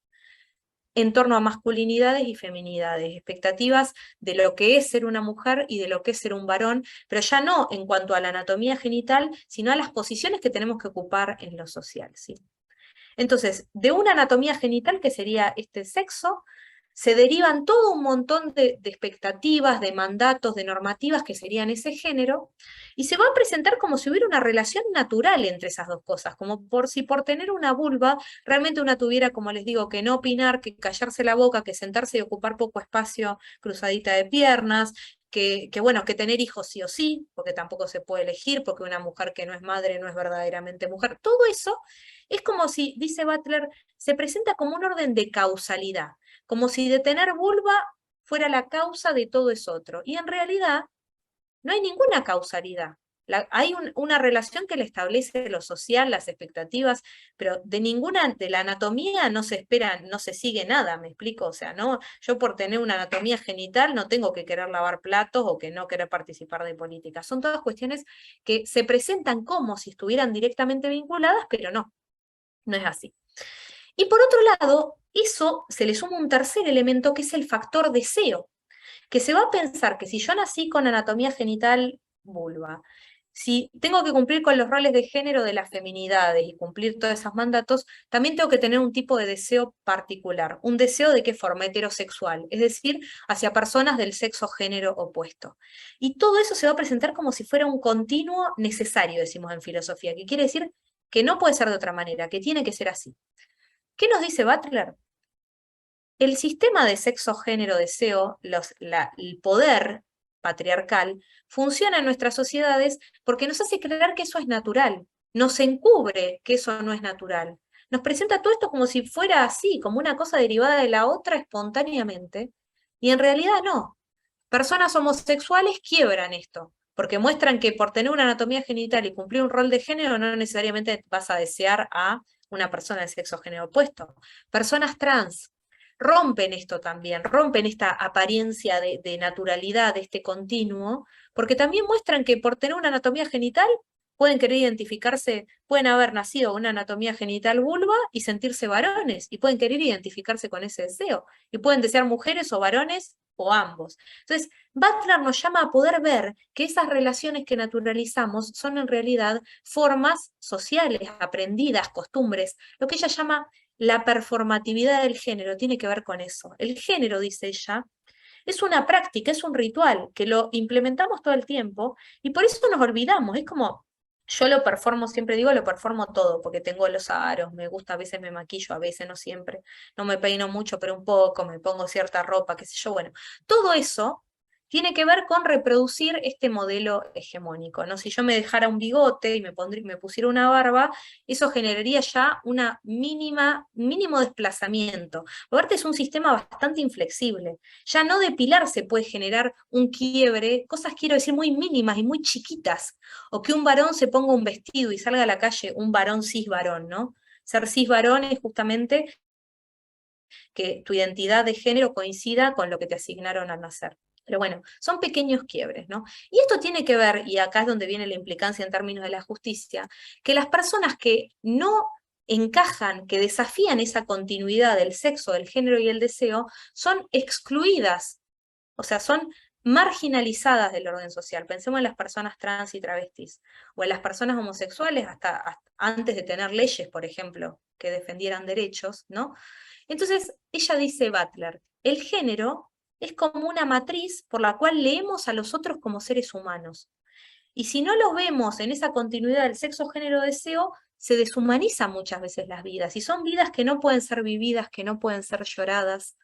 en torno a masculinidades y feminidades, expectativas de lo que es ser una mujer y de lo que es ser un varón, pero ya no en cuanto a la anatomía genital, sino a las posiciones que tenemos que ocupar en lo social, ¿sí? Entonces, de una anatomía genital, que sería este sexo, se derivan todo un montón de expectativas, de mandatos, de normativas que serían ese género, y se va a presentar como si hubiera una relación natural entre esas dos cosas, como por si por tener una vulva, realmente una tuviera, como les digo, que no opinar, que callarse la boca, que sentarse y ocupar poco espacio cruzadita de piernas, bueno, que tener hijos sí o sí, porque tampoco se puede elegir, porque una mujer que no es madre no es verdaderamente mujer. Todo eso es como si, dice Butler, se presenta como un orden de causalidad, como si de tener vulva fuera la causa de todo eso otro. Y en realidad no hay ninguna causalidad. Hay una relación que le establece lo social, las expectativas, pero de la anatomía no se espera, no se sigue nada, ¿me explico? O sea, no, yo por tener una anatomía genital no tengo que querer lavar platos o que no querer participar de política. Son todas cuestiones que se presentan como si estuvieran directamente vinculadas, pero no es así. Y por otro lado, eso se le suma un tercer elemento que es el factor deseo, que se va a pensar que si yo nací con anatomía genital vulva, si tengo que cumplir con los roles de género de las feminidades y cumplir todos esos mandatos, también tengo que tener un tipo de deseo particular. ¿Un deseo de qué forma? Heterosexual, es decir, hacia personas del sexo género opuesto. Y todo eso se va a presentar como si fuera un continuo necesario, decimos en filosofía, que quiere decir que no puede ser de otra manera, que tiene que ser así. ¿Qué nos dice Butler? El sistema de sexo, género, deseo, el poder patriarcal, funciona en nuestras sociedades porque nos hace creer que eso es natural, nos encubre que eso no es natural. Nos presenta todo esto como si fuera así, como una cosa derivada de la otra espontáneamente, y en realidad no. Personas homosexuales quiebran esto, porque muestran que por tener una anatomía genital y cumplir un rol de género no necesariamente vas a desear a una persona de sexo género opuesto. Personas trans rompen esto también, rompen esta apariencia de naturalidad, de este continuo, porque también muestran que por tener una anatomía genital pueden querer identificarse, pueden haber nacido con una anatomía genital vulva y sentirse varones, y pueden querer identificarse con ese deseo, y pueden desear mujeres o varones o ambos. Entonces, Butler nos llama a poder ver que esas relaciones que naturalizamos son en realidad formas sociales, aprendidas, costumbres, lo que ella llama la performatividad del género, tiene que ver con eso. El género, dice ella, es una práctica, es un ritual, que lo implementamos todo el tiempo, y por eso nos olvidamos, es como... Yo lo performo, siempre digo, lo performo todo, porque tengo los aros, me gusta, a veces me maquillo, a veces no siempre, no me peino mucho, pero un poco, me pongo cierta ropa, qué sé yo, bueno, todo eso tiene que ver con reproducir este modelo hegemónico, ¿no? Si yo me dejara un bigote y me pusiera una barba, eso generaría ya una mínimo desplazamiento. Aparte es un sistema bastante inflexible. Ya no depilarse puede generar un quiebre, cosas quiero decir muy mínimas y muy chiquitas, o que un varón se ponga un vestido y salga a la calle un varón cis varón, ¿no? Ser cis varón es justamente que tu identidad de género coincida con lo que te asignaron al nacer. Pero bueno, son pequeños quiebres, ¿no? Y esto tiene que ver, y acá es donde viene la implicancia en términos de la justicia, que las personas que no encajan, que desafían esa continuidad del sexo, del género y el deseo, son excluidas, o sea, son marginalizadas del orden social. Pensemos en las personas trans y travestis, o en las personas homosexuales hasta antes de tener leyes, por ejemplo, que defendieran derechos, ¿no? Entonces, ella dice, Butler, el género es como una matriz por la cual leemos a los otros como seres humanos. Y si no los vemos en esa continuidad del sexo, género, deseo, se deshumanizan muchas veces las vidas. Y son vidas que no pueden ser vividas, que no pueden ser lloradas,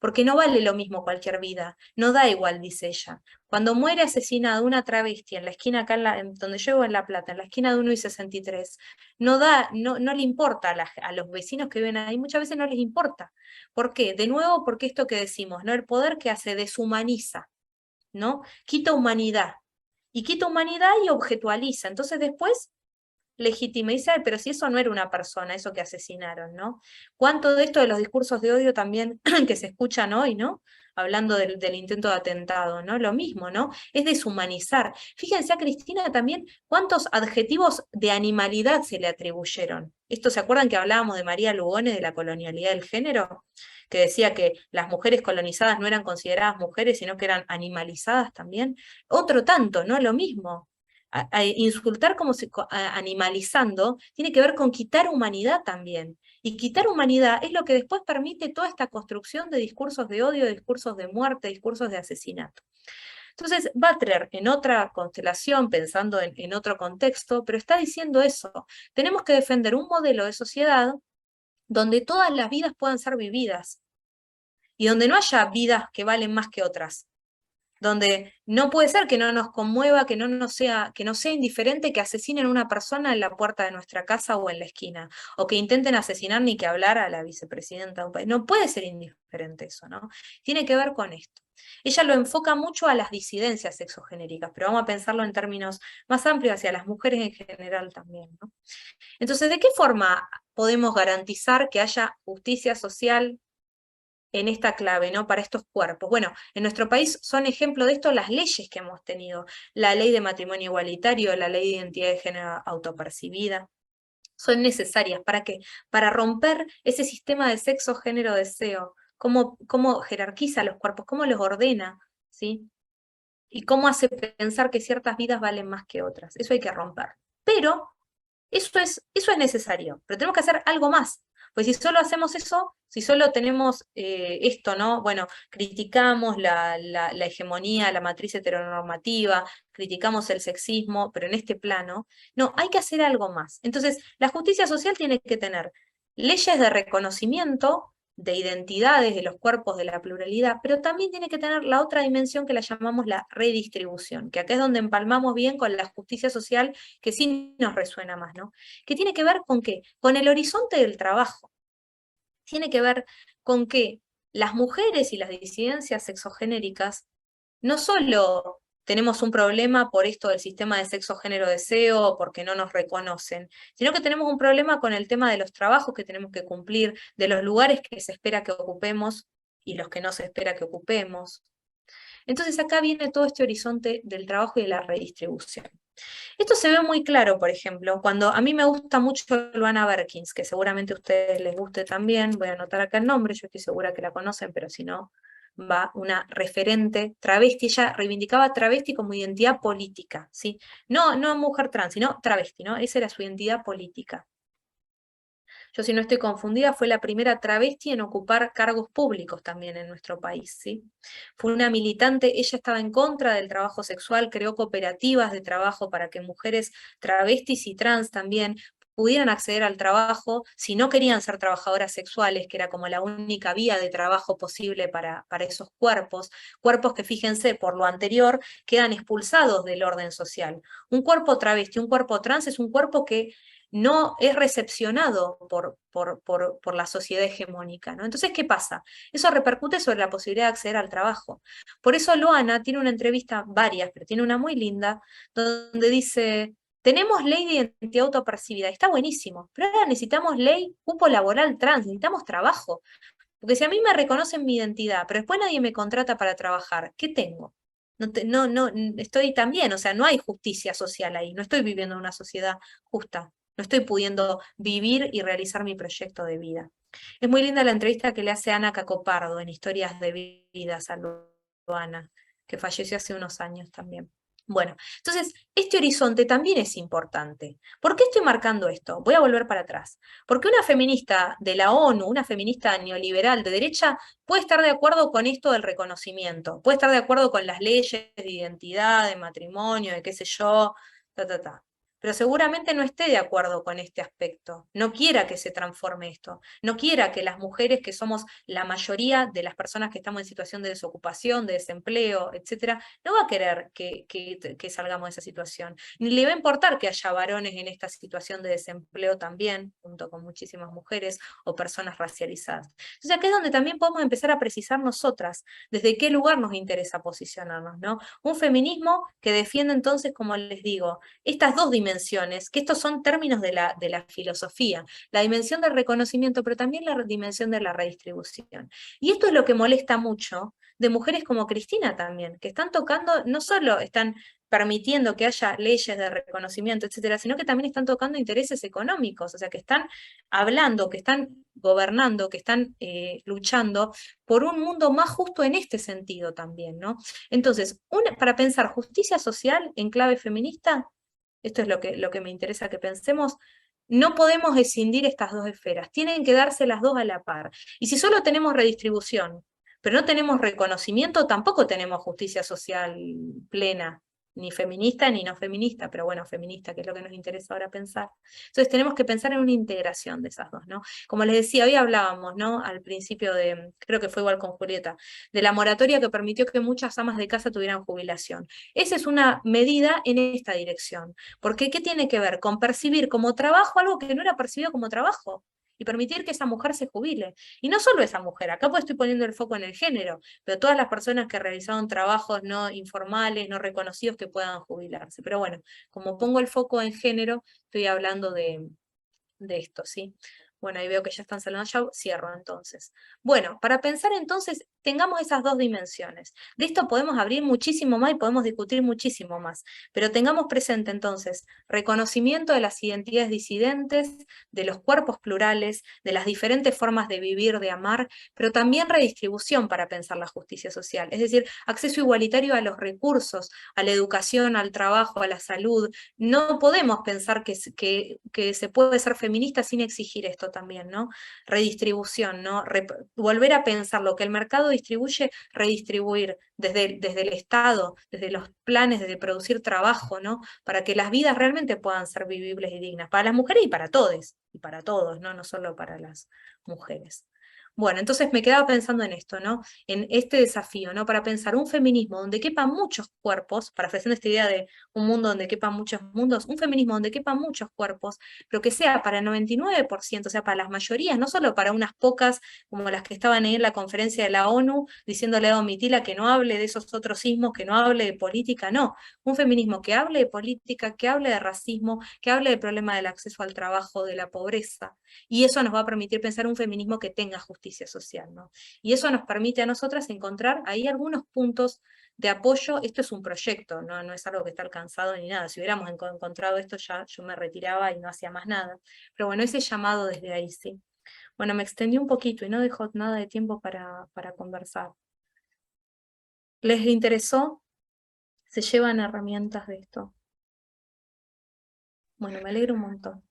porque no vale lo mismo cualquier vida, no da igual, dice ella. Cuando muere asesinada una travesti en la esquina acá, donde yo vivo en La Plata, en la esquina de 1 y 63, no le importa a los vecinos que viven ahí, muchas veces no les importa. ¿Por qué? De nuevo, porque esto que decimos, ¿no? El poder que hace deshumaniza, ¿no? Quita humanidad. Y quita humanidad y objetualiza. Entonces después legítima. Y dice, pero si eso no era una persona, eso que asesinaron, ¿no? ¿Cuánto de esto de los discursos de odio también que se escuchan hoy, ¿no? Hablando del intento de atentado, ¿no? Lo mismo, ¿no? Es deshumanizar. Fíjense a Cristina también cuántos adjetivos de animalidad se le atribuyeron. Esto, ¿se acuerdan que hablábamos de María Lugones de la colonialidad del género? Que decía que las mujeres colonizadas no eran consideradas mujeres, sino que eran animalizadas también. Otro tanto, ¿no? Lo mismo. Insultar como animalizando tiene que ver con quitar humanidad también. Y quitar humanidad es lo que después permite toda esta construcción de discursos de odio, de discursos de muerte, discursos de asesinato. Entonces, Butler, en otra constelación, pensando en otro contexto, pero está diciendo eso. Tenemos que defender un modelo de sociedad donde todas las vidas puedan ser vividas y donde no haya vidas que valen más que otras, donde no puede ser que no nos conmueva, que no sea indiferente que asesinen a una persona en la puerta de nuestra casa o en la esquina, o que intenten asesinar ni que hablar a la vicepresidenta de un país. No puede ser indiferente eso, ¿no? Tiene que ver con esto. Ella lo enfoca mucho a las disidencias sexogenéricas, pero vamos a pensarlo en términos más amplios hacia las mujeres en general también, ¿no? Entonces, ¿de qué forma podemos garantizar que haya justicia social en esta clave, ¿no? Para estos cuerpos? Bueno, en nuestro país son ejemplo de esto las leyes que hemos tenido, la ley de matrimonio igualitario, la ley de identidad de género autopercibida, son necesarias. ¿Para qué? Para romper ese sistema de sexo, género, deseo. Cómo jerarquiza los cuerpos, cómo los ordena, ¿sí? Y cómo hace pensar que ciertas vidas valen más que otras. Eso hay que romper. Pero eso es necesario, pero tenemos que hacer algo más. Pues si solo hacemos eso, si solo tenemos esto, ¿no? Bueno, criticamos la hegemonía, la matriz heteronormativa, criticamos el sexismo, pero en este plano, no, hay que hacer algo más. Entonces, la justicia social tiene que tener leyes de reconocimiento de identidades de los cuerpos de la pluralidad, pero también tiene que tener la otra dimensión que la llamamos la redistribución, que acá es donde empalmamos bien con la justicia social, que sí nos resuena más, ¿no? Que tiene que ver con qué? Con el horizonte del trabajo. Tiene que ver con que las mujeres y las disidencias sexogenéricas no solo tenemos un problema por esto del sistema de sexo, género, deseo, porque no nos reconocen, sino que tenemos un problema con el tema de los trabajos que tenemos que cumplir, de los lugares que se espera que ocupemos y los que no se espera que ocupemos. Entonces acá viene todo este horizonte del trabajo y de la redistribución. Esto se ve muy claro, por ejemplo, cuando a mí me gusta mucho Luana Berkins, que seguramente a ustedes les guste también, voy a anotar acá el nombre, yo estoy segura que la conocen, pero si no, va una referente travesti, ella reivindicaba travesti como identidad política, ¿sí? No mujer trans, sino travesti, ¿no? Esa era su identidad política. Yo, si no estoy confundida, fue la primera travesti en ocupar cargos públicos también en nuestro país, ¿sí? Fue una militante, ella estaba en contra del trabajo sexual, creó cooperativas de trabajo para que mujeres travestis y trans también pudieran acceder al trabajo si no querían ser trabajadoras sexuales, que era como la única vía de trabajo posible para esos cuerpos que, fíjense, por lo anterior, quedan expulsados del orden social. Un cuerpo travesti, un cuerpo trans es un cuerpo que no es recepcionado por la sociedad hegemónica, ¿no? Entonces, ¿qué pasa? Eso repercute sobre la posibilidad de acceder al trabajo. Por eso Luana tiene una entrevista, varias, pero tiene una muy linda, donde dice, tenemos ley de identidad autopercibida, está buenísimo, pero ahora necesitamos ley cupo laboral trans, necesitamos trabajo. Porque si a mí me reconocen mi identidad, pero después nadie me contrata para trabajar, ¿qué tengo? Estoy también, o sea, no hay justicia social ahí, no estoy viviendo en una sociedad justa. No estoy pudiendo vivir y realizar mi proyecto de vida. Es muy linda la entrevista que le hace Ana Cacopardo en Historias de Vidas a Luana, que falleció hace unos años también. Bueno, entonces, este horizonte también es importante. ¿Por qué estoy marcando esto? Voy a volver para atrás. Porque una feminista de la ONU, una feminista neoliberal de derecha, puede estar de acuerdo con esto del reconocimiento, puede estar de acuerdo con las leyes de identidad, de matrimonio, de qué sé yo, pero seguramente no esté de acuerdo con este aspecto, no quiera que se transforme esto, no quiera que las mujeres, que somos la mayoría de las personas que estamos en situación de desocupación, de desempleo, etcétera, no va a querer que salgamos de esa situación, ni le va a importar que haya varones en esta situación de desempleo también, junto con muchísimas mujeres o personas racializadas. Entonces aquí es donde también podemos empezar a precisar nosotras desde qué lugar nos interesa posicionarnos, ¿no? Un feminismo que defiende entonces, como les digo, estas dos dimensiones, que estos son términos de la filosofía, la dimensión del reconocimiento, pero también la dimensión de la redistribución. Y esto es lo que molesta mucho de mujeres como Cristina también, que están tocando, no solo están permitiendo que haya leyes de reconocimiento, etcétera, sino que también están tocando intereses económicos, o sea, que están hablando, que están gobernando, que están luchando por un mundo más justo en este sentido también, ¿no? Entonces, para pensar justicia social en clave feminista, esto es lo que me interesa que pensemos, no podemos escindir estas dos esferas, tienen que darse las dos a la par. Y si solo tenemos redistribución, pero no tenemos reconocimiento, tampoco tenemos justicia social plena, ni feminista ni no feminista, pero bueno, feminista, que es lo que nos interesa ahora pensar. Entonces tenemos que pensar en una integración de esas dos, ¿no? Como les decía, hoy hablábamos, ¿no? Al principio creo que fue igual con Julieta, de la moratoria que permitió que muchas amas de casa tuvieran jubilación. Esa es una medida en esta dirección, porque ¿qué tiene que ver? Con percibir como trabajo algo que no era percibido como trabajo, y permitir que esa mujer se jubile. Y no solo esa mujer, acá pues estoy poniendo el foco en el género, pero todas las personas que realizaron trabajos no informales, no reconocidos, que puedan jubilarse. Pero bueno, como pongo el foco en género, estoy hablando de esto, ¿sí? Bueno, ahí veo que ya están saludando, ya cierro entonces. Bueno, para pensar entonces, tengamos esas dos dimensiones. De esto podemos abrir muchísimo más y podemos discutir muchísimo más, pero tengamos presente entonces reconocimiento de las identidades disidentes, de los cuerpos plurales, de las diferentes formas de vivir, de amar, pero también redistribución para pensar la justicia social, es decir, acceso igualitario a los recursos, a la educación, al trabajo, a la salud. No podemos pensar que se puede ser feminista sin exigir esto también, ¿no? Redistribución, ¿no? Volver a pensar lo que el mercado distribuye, redistribuir desde el Estado, desde los planes de producir trabajo, ¿no? Para que las vidas realmente puedan ser vivibles y dignas, para las mujeres y para todos, ¿no? No solo para las mujeres. Bueno, entonces me quedaba pensando en esto, ¿no? En este desafío, ¿no? Para pensar un feminismo donde quepan muchos cuerpos, parafraseando esta idea de un mundo donde quepan muchos mundos, un feminismo donde quepan muchos cuerpos, pero que sea para el 99%, o sea, para las mayorías, no solo para unas pocas como las que estaban ahí en la conferencia de la ONU, diciéndole a Domitila que no hable de esos otros sismos, que no hable de política, no. Un feminismo que hable de política, que hable de racismo, que hable del problema del acceso al trabajo, de la pobreza, y eso nos va a permitir pensar un feminismo que tenga justicia social, ¿no? Y eso nos permite a nosotras encontrar ahí algunos puntos de apoyo. Esto es un proyecto, no, no es algo que está alcanzado ni nada. Si hubiéramos encontrado esto ya yo me retiraba y no hacía más nada. Pero bueno, ese llamado desde ahí, sí. Bueno, me extendí un poquito y no dejó nada de tiempo para conversar. ¿Les interesó? ¿Se llevan herramientas de esto? Bueno, me alegro un montón.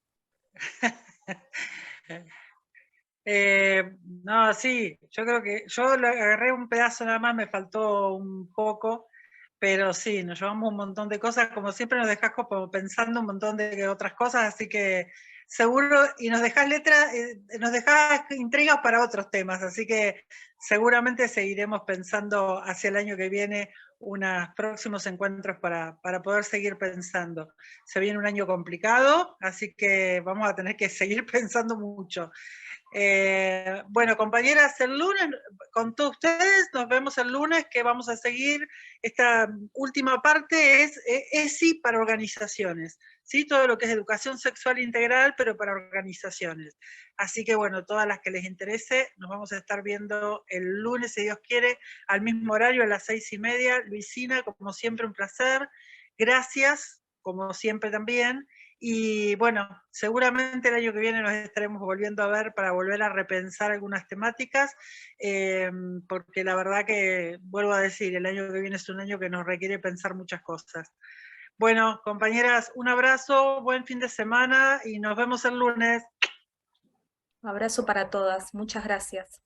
No, sí, yo creo que yo le agarré un pedazo nada más, me faltó un poco, pero sí, nos llevamos un montón de cosas, como siempre nos dejás como pensando un montón de otras cosas, así que seguro, y nos dejás letras, nos dejás intrigas para otros temas, así que seguramente seguiremos pensando hacia el año que viene unos próximos encuentros para poder seguir pensando. Se viene un año complicado, así que vamos a tener que seguir pensando mucho. Bueno, compañeras, el lunes, con todos ustedes, nos vemos el lunes, que vamos a seguir. Esta última parte es ESI para organizaciones, ¿sí? Todo lo que es educación sexual integral, pero para organizaciones. Así que, bueno, todas las que les interese, nos vamos a estar viendo el lunes, si Dios quiere, al mismo horario, a las 6:30. Luisina, como siempre, un placer. Gracias, como siempre también. Y bueno, seguramente el año que viene nos estaremos volviendo a ver para volver a repensar algunas temáticas, porque la verdad que, vuelvo a decir, el año que viene es un año que nos requiere pensar muchas cosas. Bueno, compañeras, un abrazo, buen fin de semana y nos vemos el lunes. Abrazo para todas. Muchas gracias.